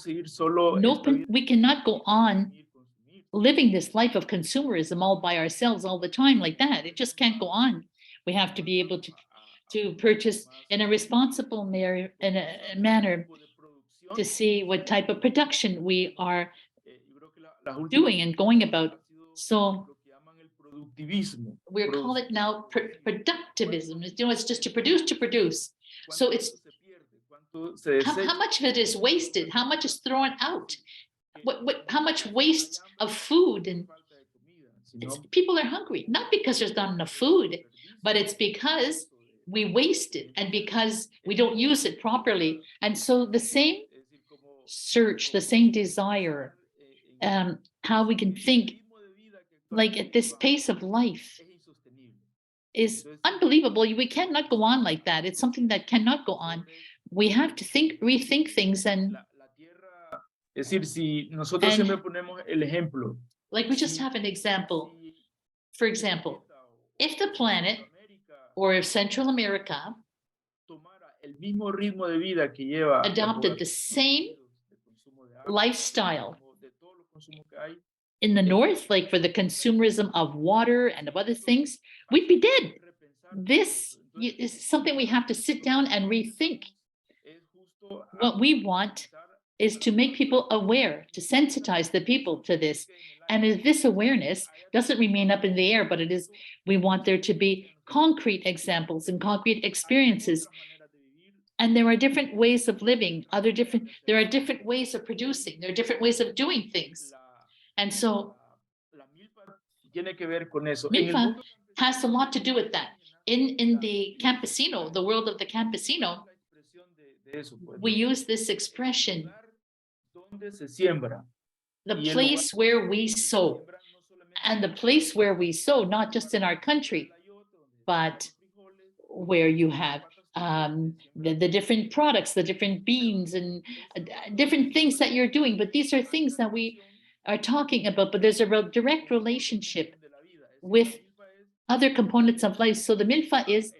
We cannot go on living this life of consumerism all by ourselves all the time like that. It just can't go on. We have to be able to purchase in a responsible manner to see what type of production we are doing and going about. So we call it now productivism. You know, it's just to produce. So it's how much of it is wasted? How much is thrown out? How much waste of food? And people are hungry, not because there's not enough food, but it's because we waste it and because we don't use it properly. And so the same search, the same desire, how we can think like at this pace of life is unbelievable. We cannot go on like that. It's something that cannot go on. We have to rethink things and Es decir, si nosotros siempre ponemos el ejemplo. Like we just have an example. For example, if the planet or if Central America El mismo ritmo de vida que lleva adopted the same lifestyle in the north, like for the consumerism of water and of other things, we'd be dead. This is something we have to sit down and rethink. What we want is to make people aware, to sensitize the people to this. And if this awareness doesn't remain up in the air, but it is, we want there to be concrete examples and concrete experiences. And there are different ways of living, there are different ways of producing, there are different ways of doing things. And so Milpa has a lot to do with that. In the campesino, the world of the campesino, we use this expression, the place where we sow. And the place where we sow, not just in our country, but where you have the different products, the different beans and different things that you're doing. But these are things that we are talking about, but there's a direct relationship with other components of life. So the milfa is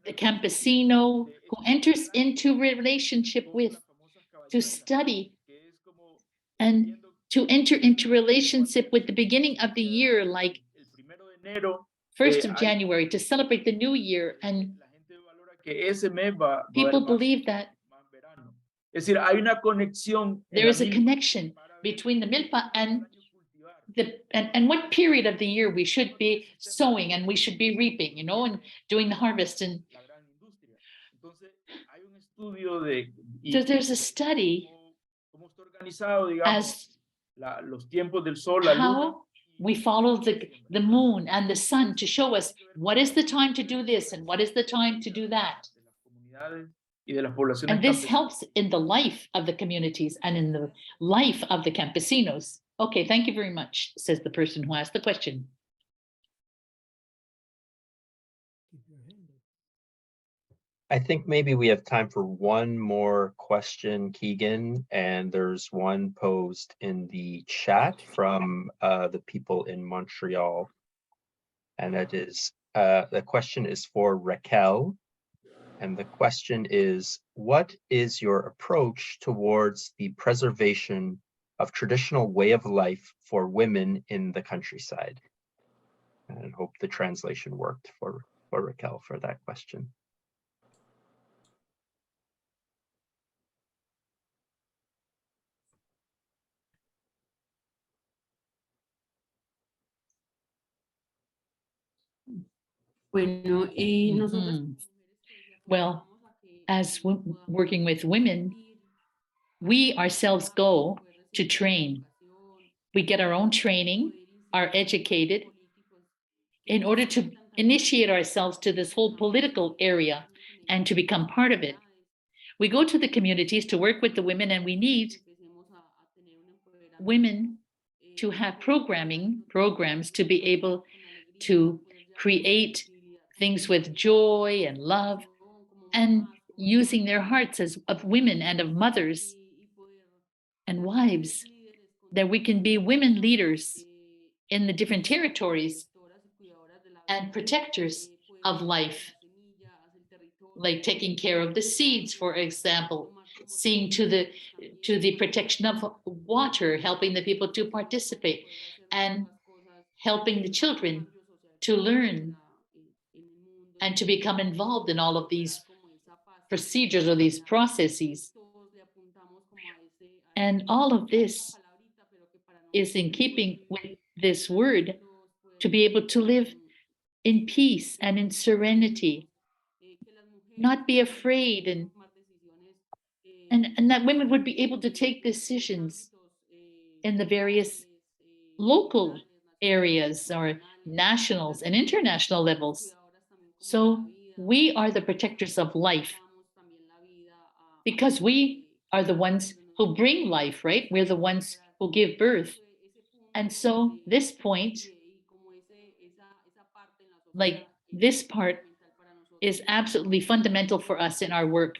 the campesino who enters into relationship with, to study and to enter into relationship with the beginning of the year, like 1st of January, to celebrate the new year. And people believe that Es decir, hay una conexión. There is a connection between the milpa and and what period of the year we should be sowing and we should be reaping, you know, and doing the harvest. And so there's a study as los tiempos del sol, la luna. How we follow the moon and the sun to show us what is the time to do this and what is the time to do that. And this helps in the life of the communities and in the life of the campesinos. Okay, thank you very much, says the person who asked the question. I think maybe we have time for one more question, Keegan, and there's one posed in the chat from the people in Montreal. And that is, the question is for Raquel. And the question is, what is your approach towards the preservation of traditional way of life for women in the countryside? And I hope the translation worked for Raquel for that question. Bueno, nosotros Well, as working with women, we ourselves go to train. We get our own training, are educated in order to initiate ourselves to this whole political area and to become part of it. We go to the communities to work with the women, and we need women to have programs to be able to create things with joy and love, and using their hearts as of women and of mothers and wives, that we can be women leaders in the different territories and protectors of life, like taking care of the seeds, for example, seeing to the protection of water, helping the people to participate, and helping the children to learn and to become involved in all of these procedures or these processes. And all of this is in keeping with this word, to be able to live in peace and in serenity, not be afraid, and that women would be able to take decisions in the various local areas or nationals and international levels. So we are the protectors of life because we are the ones who bring life, right? We're the ones who give birth. And so this point, like this part, is absolutely fundamental for us in our work.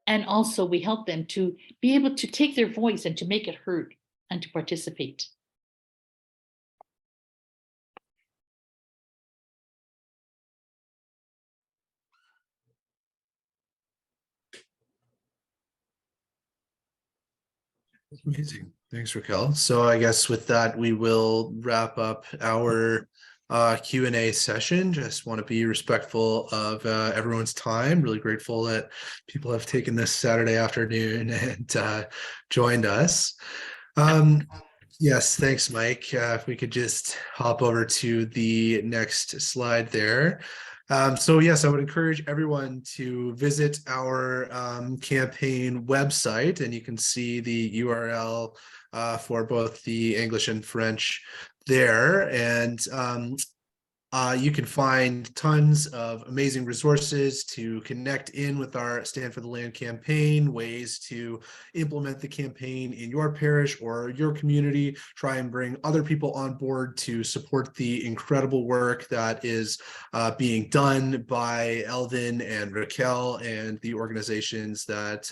And also we help them to be able to take their voice and to make it heard and to participate. Amazing. Thanks, Raquel. So I guess with that, we will wrap up our Q&A session. Just want to be respectful of everyone's time. Really grateful that people have taken this Saturday afternoon and joined us. Yes, thanks, Mike. If we could just hop over to the next slide there. So yes, I would encourage everyone to visit our campaign website, and you can see the URL for both the English and French there. And you can find tons of amazing resources to connect in with our Stand for the Land campaign, ways to implement the campaign in your parish or your community, try and bring other people on board to support the incredible work that is being done by Elvin and Raquel and the organizations that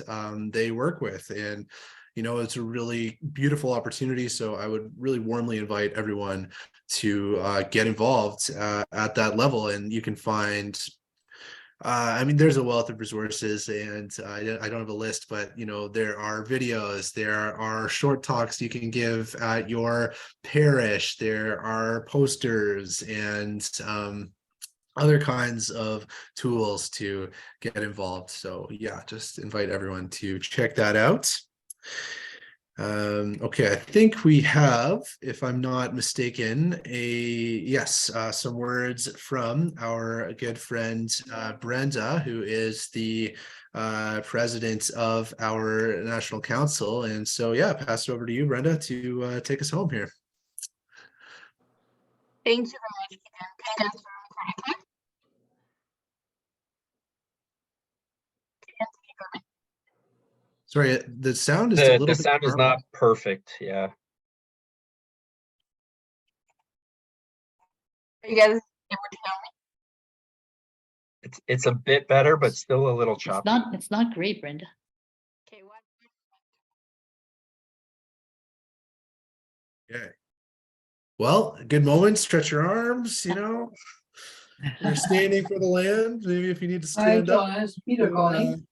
they work with. And you know, it's a really beautiful opportunity. So I would really warmly invite everyone to get involved at that level. And you can find, I mean, there's a wealth of resources, and I don't have a list, but, you know, there are videos, there are short talks you can give at your parish, there are posters and other kinds of tools to get involved. So yeah, just invite everyone to check that out. Okay, I think we have, if I'm not mistaken, some words from our good friend Brenda, who is the president of our National Council. And so, yeah, pass it over to you, Brenda, to take us home here. Thank you very much. Sorry, the sound is The a little bit sound is not perfect. Yeah. Are you guys able to hear me? It's a bit better, but still a little choppy. It's not great, Brenda. Okay, what? Okay. Well, good moment. Stretch your arms, you know. You're standing for the land. Maybe if you need to stand up. Hi, John. It's Peter calling.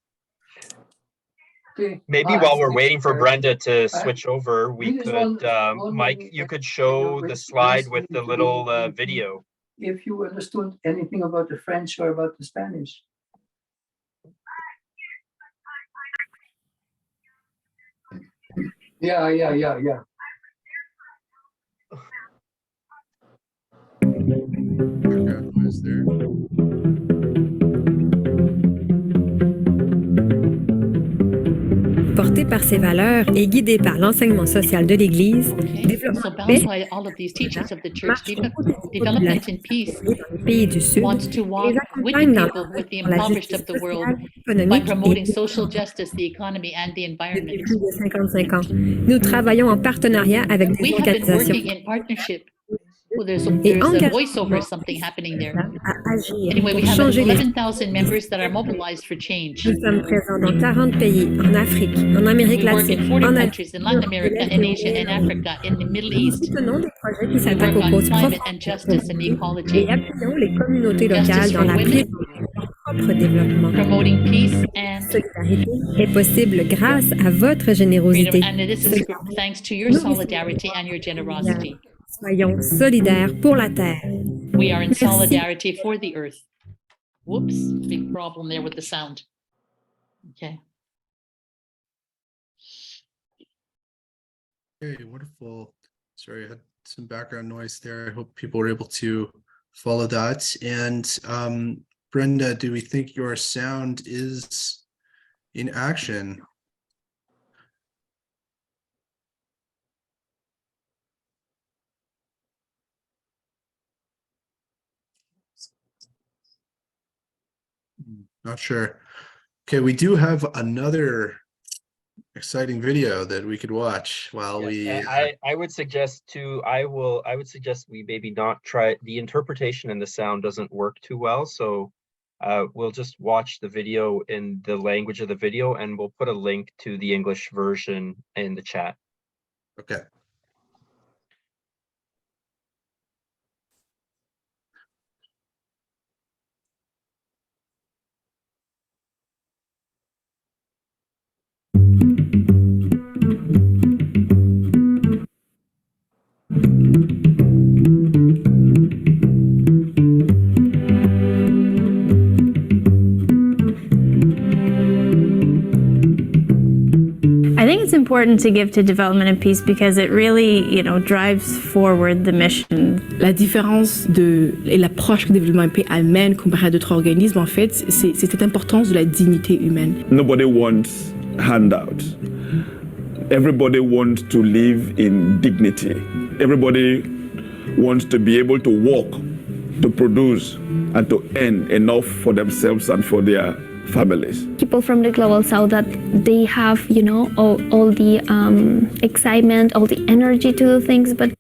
Okay. Maybe while we're waiting for Brenda to switch over, we could, Mike, you could show the slide with the little video. If you understood anything about the French or about the Spanish. Yeah. Background noise there. Porté par ses valeurs et guidé par l'enseignement social de l'Église, So bound by all of these teachings of the church, Development in Peace wants to walk with the people, with the impoverished of the world, by promoting social justice, the economy, and the environment. Depuis plus de 55 ans, nous travaillons en partenariat avec des We have been organisations working in partnership. Well, there's a voiceover something happening there. Anyway, we have 11,000 members that are mobilized for change. Nous sommes présents dans 40 pays, en Afrique, en Amérique We work in latine, 40 en countries in Latin America, in Asia, in Africa, in the Middle East. soutenons des projets qui We s'attaquent work aux on causes climate profondes and justice and equality, et appuyons les communautés locales Justice dans for la women. prise de leur propre développement. promoting peace and Solidarité est possible grâce à votre générosité. freedom. And this is thanks to your solidarity and your generosity. Soyons solidaires pour la terre. We are in Merci. solidarity for the earth. Whoops, big problem there with the sound. Okay. Okay, wonderful. Sorry, I had some background noise there. I hope people were able to follow that. And Brenda, do we think your sound is in action? Not sure. Okay, we do have another exciting video that we could watch while we I would suggest I would suggest we maybe not try. The interpretation and the sound doesn't work too well, so we'll just watch the video in the language of the video, and we'll put a link to the English version in the chat. Okay. I think it's important to give to development and peace because it really, drives forward the mission. La différence et l'approche que le développement et paix amène comparé à d'autres organismes, en fait, c'est cette importance de la dignité humaine. Nobody wants handouts. Everybody wants to live in dignity. Everybody wants to be able to work, to produce, and to earn enough for themselves and for their families. People from the global south, that they have, all the excitement, all the energy to do things, but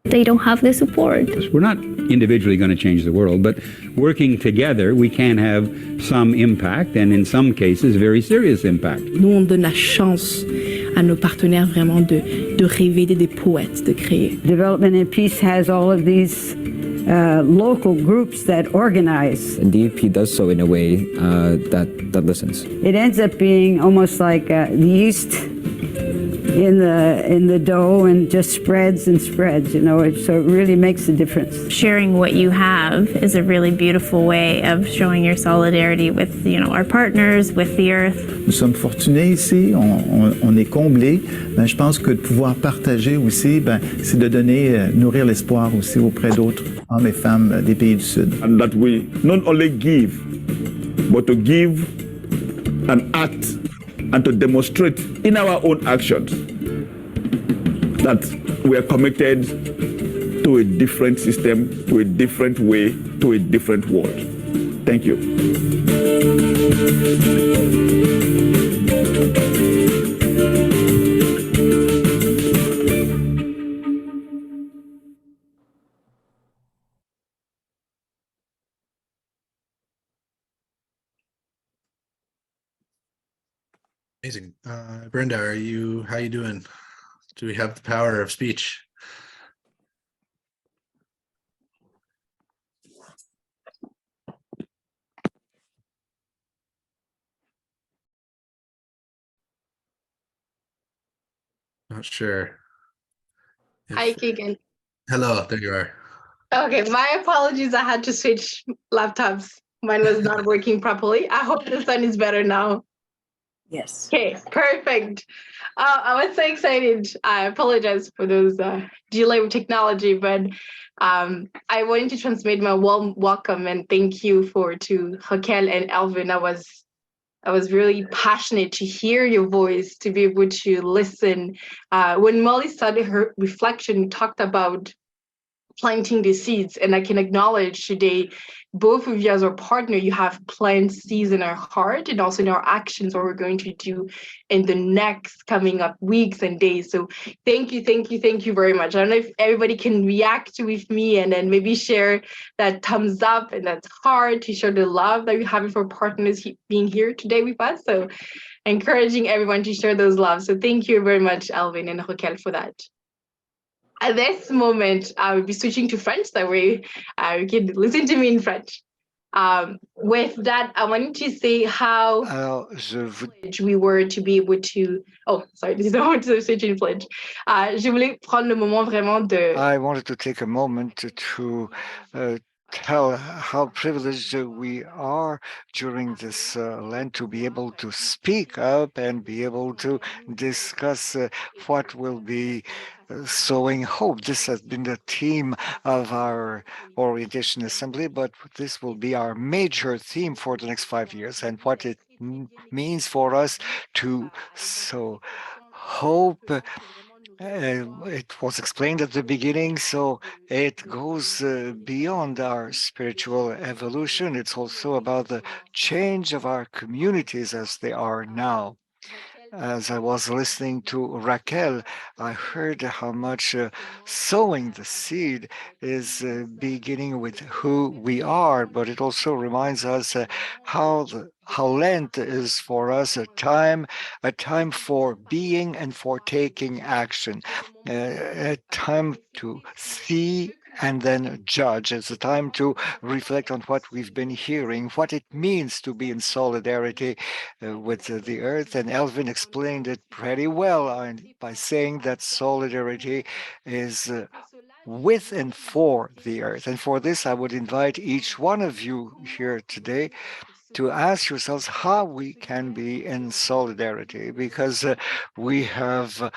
they don't have the support. We're not individually going to change the world, but working together, we can have some impact, and in some cases, very serious impact. Nous, on donne la chance à nos partenaires vraiment de rêver, des poètes, de créer. Development and Peace has all of these local groups that organize. And DFP does so in a way that listens. It ends up being almost like the yeast in the dough and just spreads and spreads, so it really makes a difference. Sharing what you have is a really beautiful way of showing your solidarity with, our partners, with the earth. Nous sommes fortunés ici, on est comblés. Je pense que de pouvoir partager aussi, c'est de donner, nourrir l'espoir aussi auprès d'autres hommes et femmes des pays du Sud. And that we not only give, but to give and act and to demonstrate in our own actions that we are committed to a different system, to a different way, to a different world. Thank you. Amazing. Brenda, how you doing? Do we have the power of speech? Not sure. Hi, Keegan. Hello, there you are. Okay, my apologies. I had to switch laptops. Mine was not working properly. I hope the sound is better now. Yes. Okay, perfect. I was so excited. I apologize for those delay with technology, but I wanted to transmit my warm welcome and thank you to Raquel and Elvin. I was really passionate to hear your voice, to be able to listen. When Molly started her reflection, talked about planting the seeds, and I can acknowledge today, both of you as our partner, you have planted seeds in our heart and also in our actions, what we're going to do in the next coming up weeks and days. So thank you very much. I don't know if everybody can react with me and then maybe share that thumbs up and that heart to show the love that we have for partners being here today with us. So encouraging everyone to share those loves. So thank you very much, Elvin and Raquel, for that. At this moment, I will be switching to French, that way you can listen to me in French. With that, I wanted to say how we were to be able to... Oh, sorry, this is not want to switch in French. Je voulais prendre le moment vraiment de... I wanted to take a moment to tell how privileged we are during this Lent to be able to speak up and be able to discuss what will be sowing hope. This has been the theme of our orientation assembly, but this will be our major theme for the next 5 years, and what it means for us to sow hope. It was explained at the beginning, so it goes beyond our spiritual evolution. It's also about the change of our communities as they are now. As I was listening to Raquel, I heard how much sowing the seed is beginning with who we are, but it also reminds us how Lent is for us a time for being and for taking action, a time to see and then judge. It's a time to reflect on what we've been hearing, what it means to be in solidarity with the earth. And Elvin explained it pretty well by saying that solidarity is with and for the earth. And for this, I would invite each one of you here today to ask yourselves how we can be in solidarity, because we have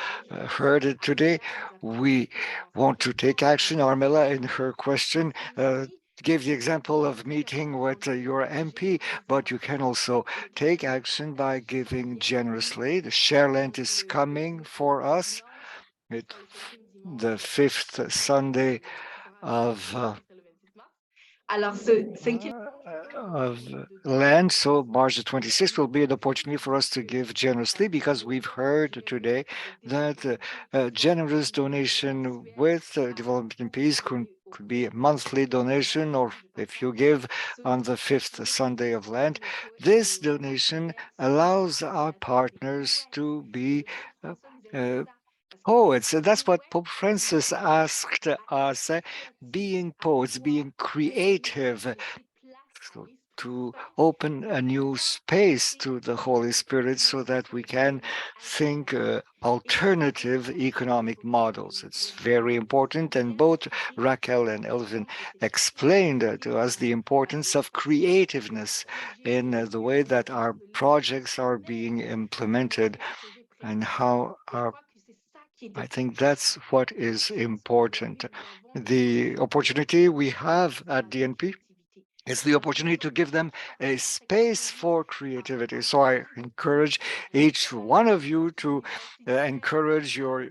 heard it today. We want to take action. Armella, in her question, gave the example of meeting with your MP, but you can also take action by giving generously. The Share Lent is coming for us. The 5th Sunday of Lent, so March the 26th will be an opportunity for us to give generously, because we've heard today that generous donation with Development and Peace could be a monthly donation, or if you give on the 5th Sunday of Lent. This donation allows our partners to be poets. And that's what Pope Francis asked us, being poets, being creative, to open a new space to the Holy Spirit so that we can think alternative economic models. It's very important, and both Raquel and Elvin explained to us the importance of creativeness in the way that our projects are being implemented, and how I think that's what is important. The opportunity we have at DNP is the opportunity to give them a space for creativity. So I encourage each one of you to encourage your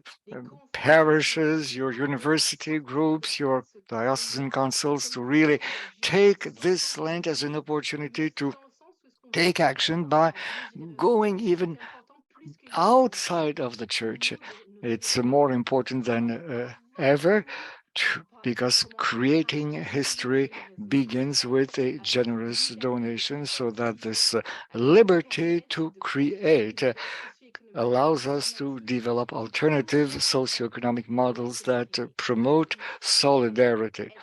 parishes, your university groups, your diocesan councils to really take this Lent as an opportunity to take action by going even outside of the church. It's more important than ever, because creating history begins with a generous donation, so that this liberty to create allows us to develop alternative socioeconomic models that promote solidarity.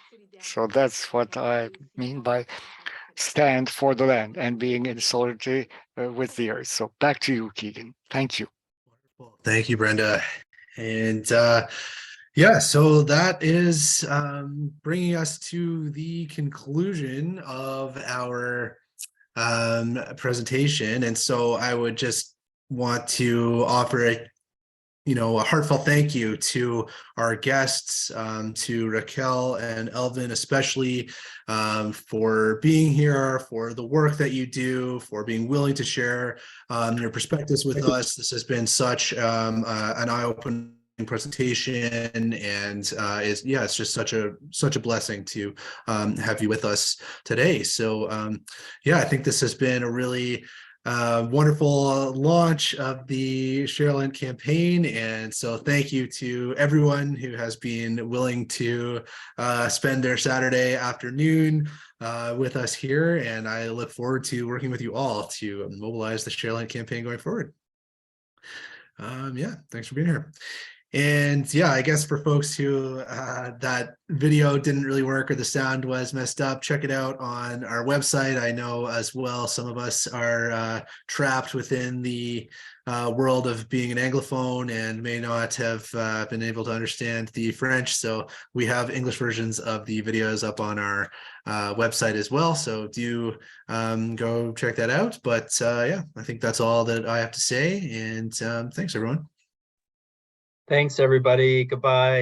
So that's what I mean by stand for the land and being in solidarity with the earth. So back to you, Keegan. Thank you. Thank you, Brenda. And yeah, so that is bringing us to the conclusion of our presentation. And so I would just want to offer a heartfelt thank you to our guests, to Raquel and Elvin, especially for being here, for the work that you do, for being willing to share your perspectives with us. This has been such an eye-opening presentation, and it's just such a blessing to have you with us today. So I think this has been a really wonderful launch of the Share Lent campaign, and so thank you to everyone who has been willing to spend their Saturday afternoon with us here, and I look forward to working with you all to mobilize the Share Lent campaign going forward. Thanks for being here. And I guess for folks who that video didn't really work or the sound was messed up, check it out on our website. I know as well some of us are trapped within the world of being an Anglophone and may not have been able to understand the French. So we have English versions of the videos up on our website as well. So do go check that out. But yeah, I think that's all that I have to say. And thanks, everyone. Thanks, everybody. Goodbye.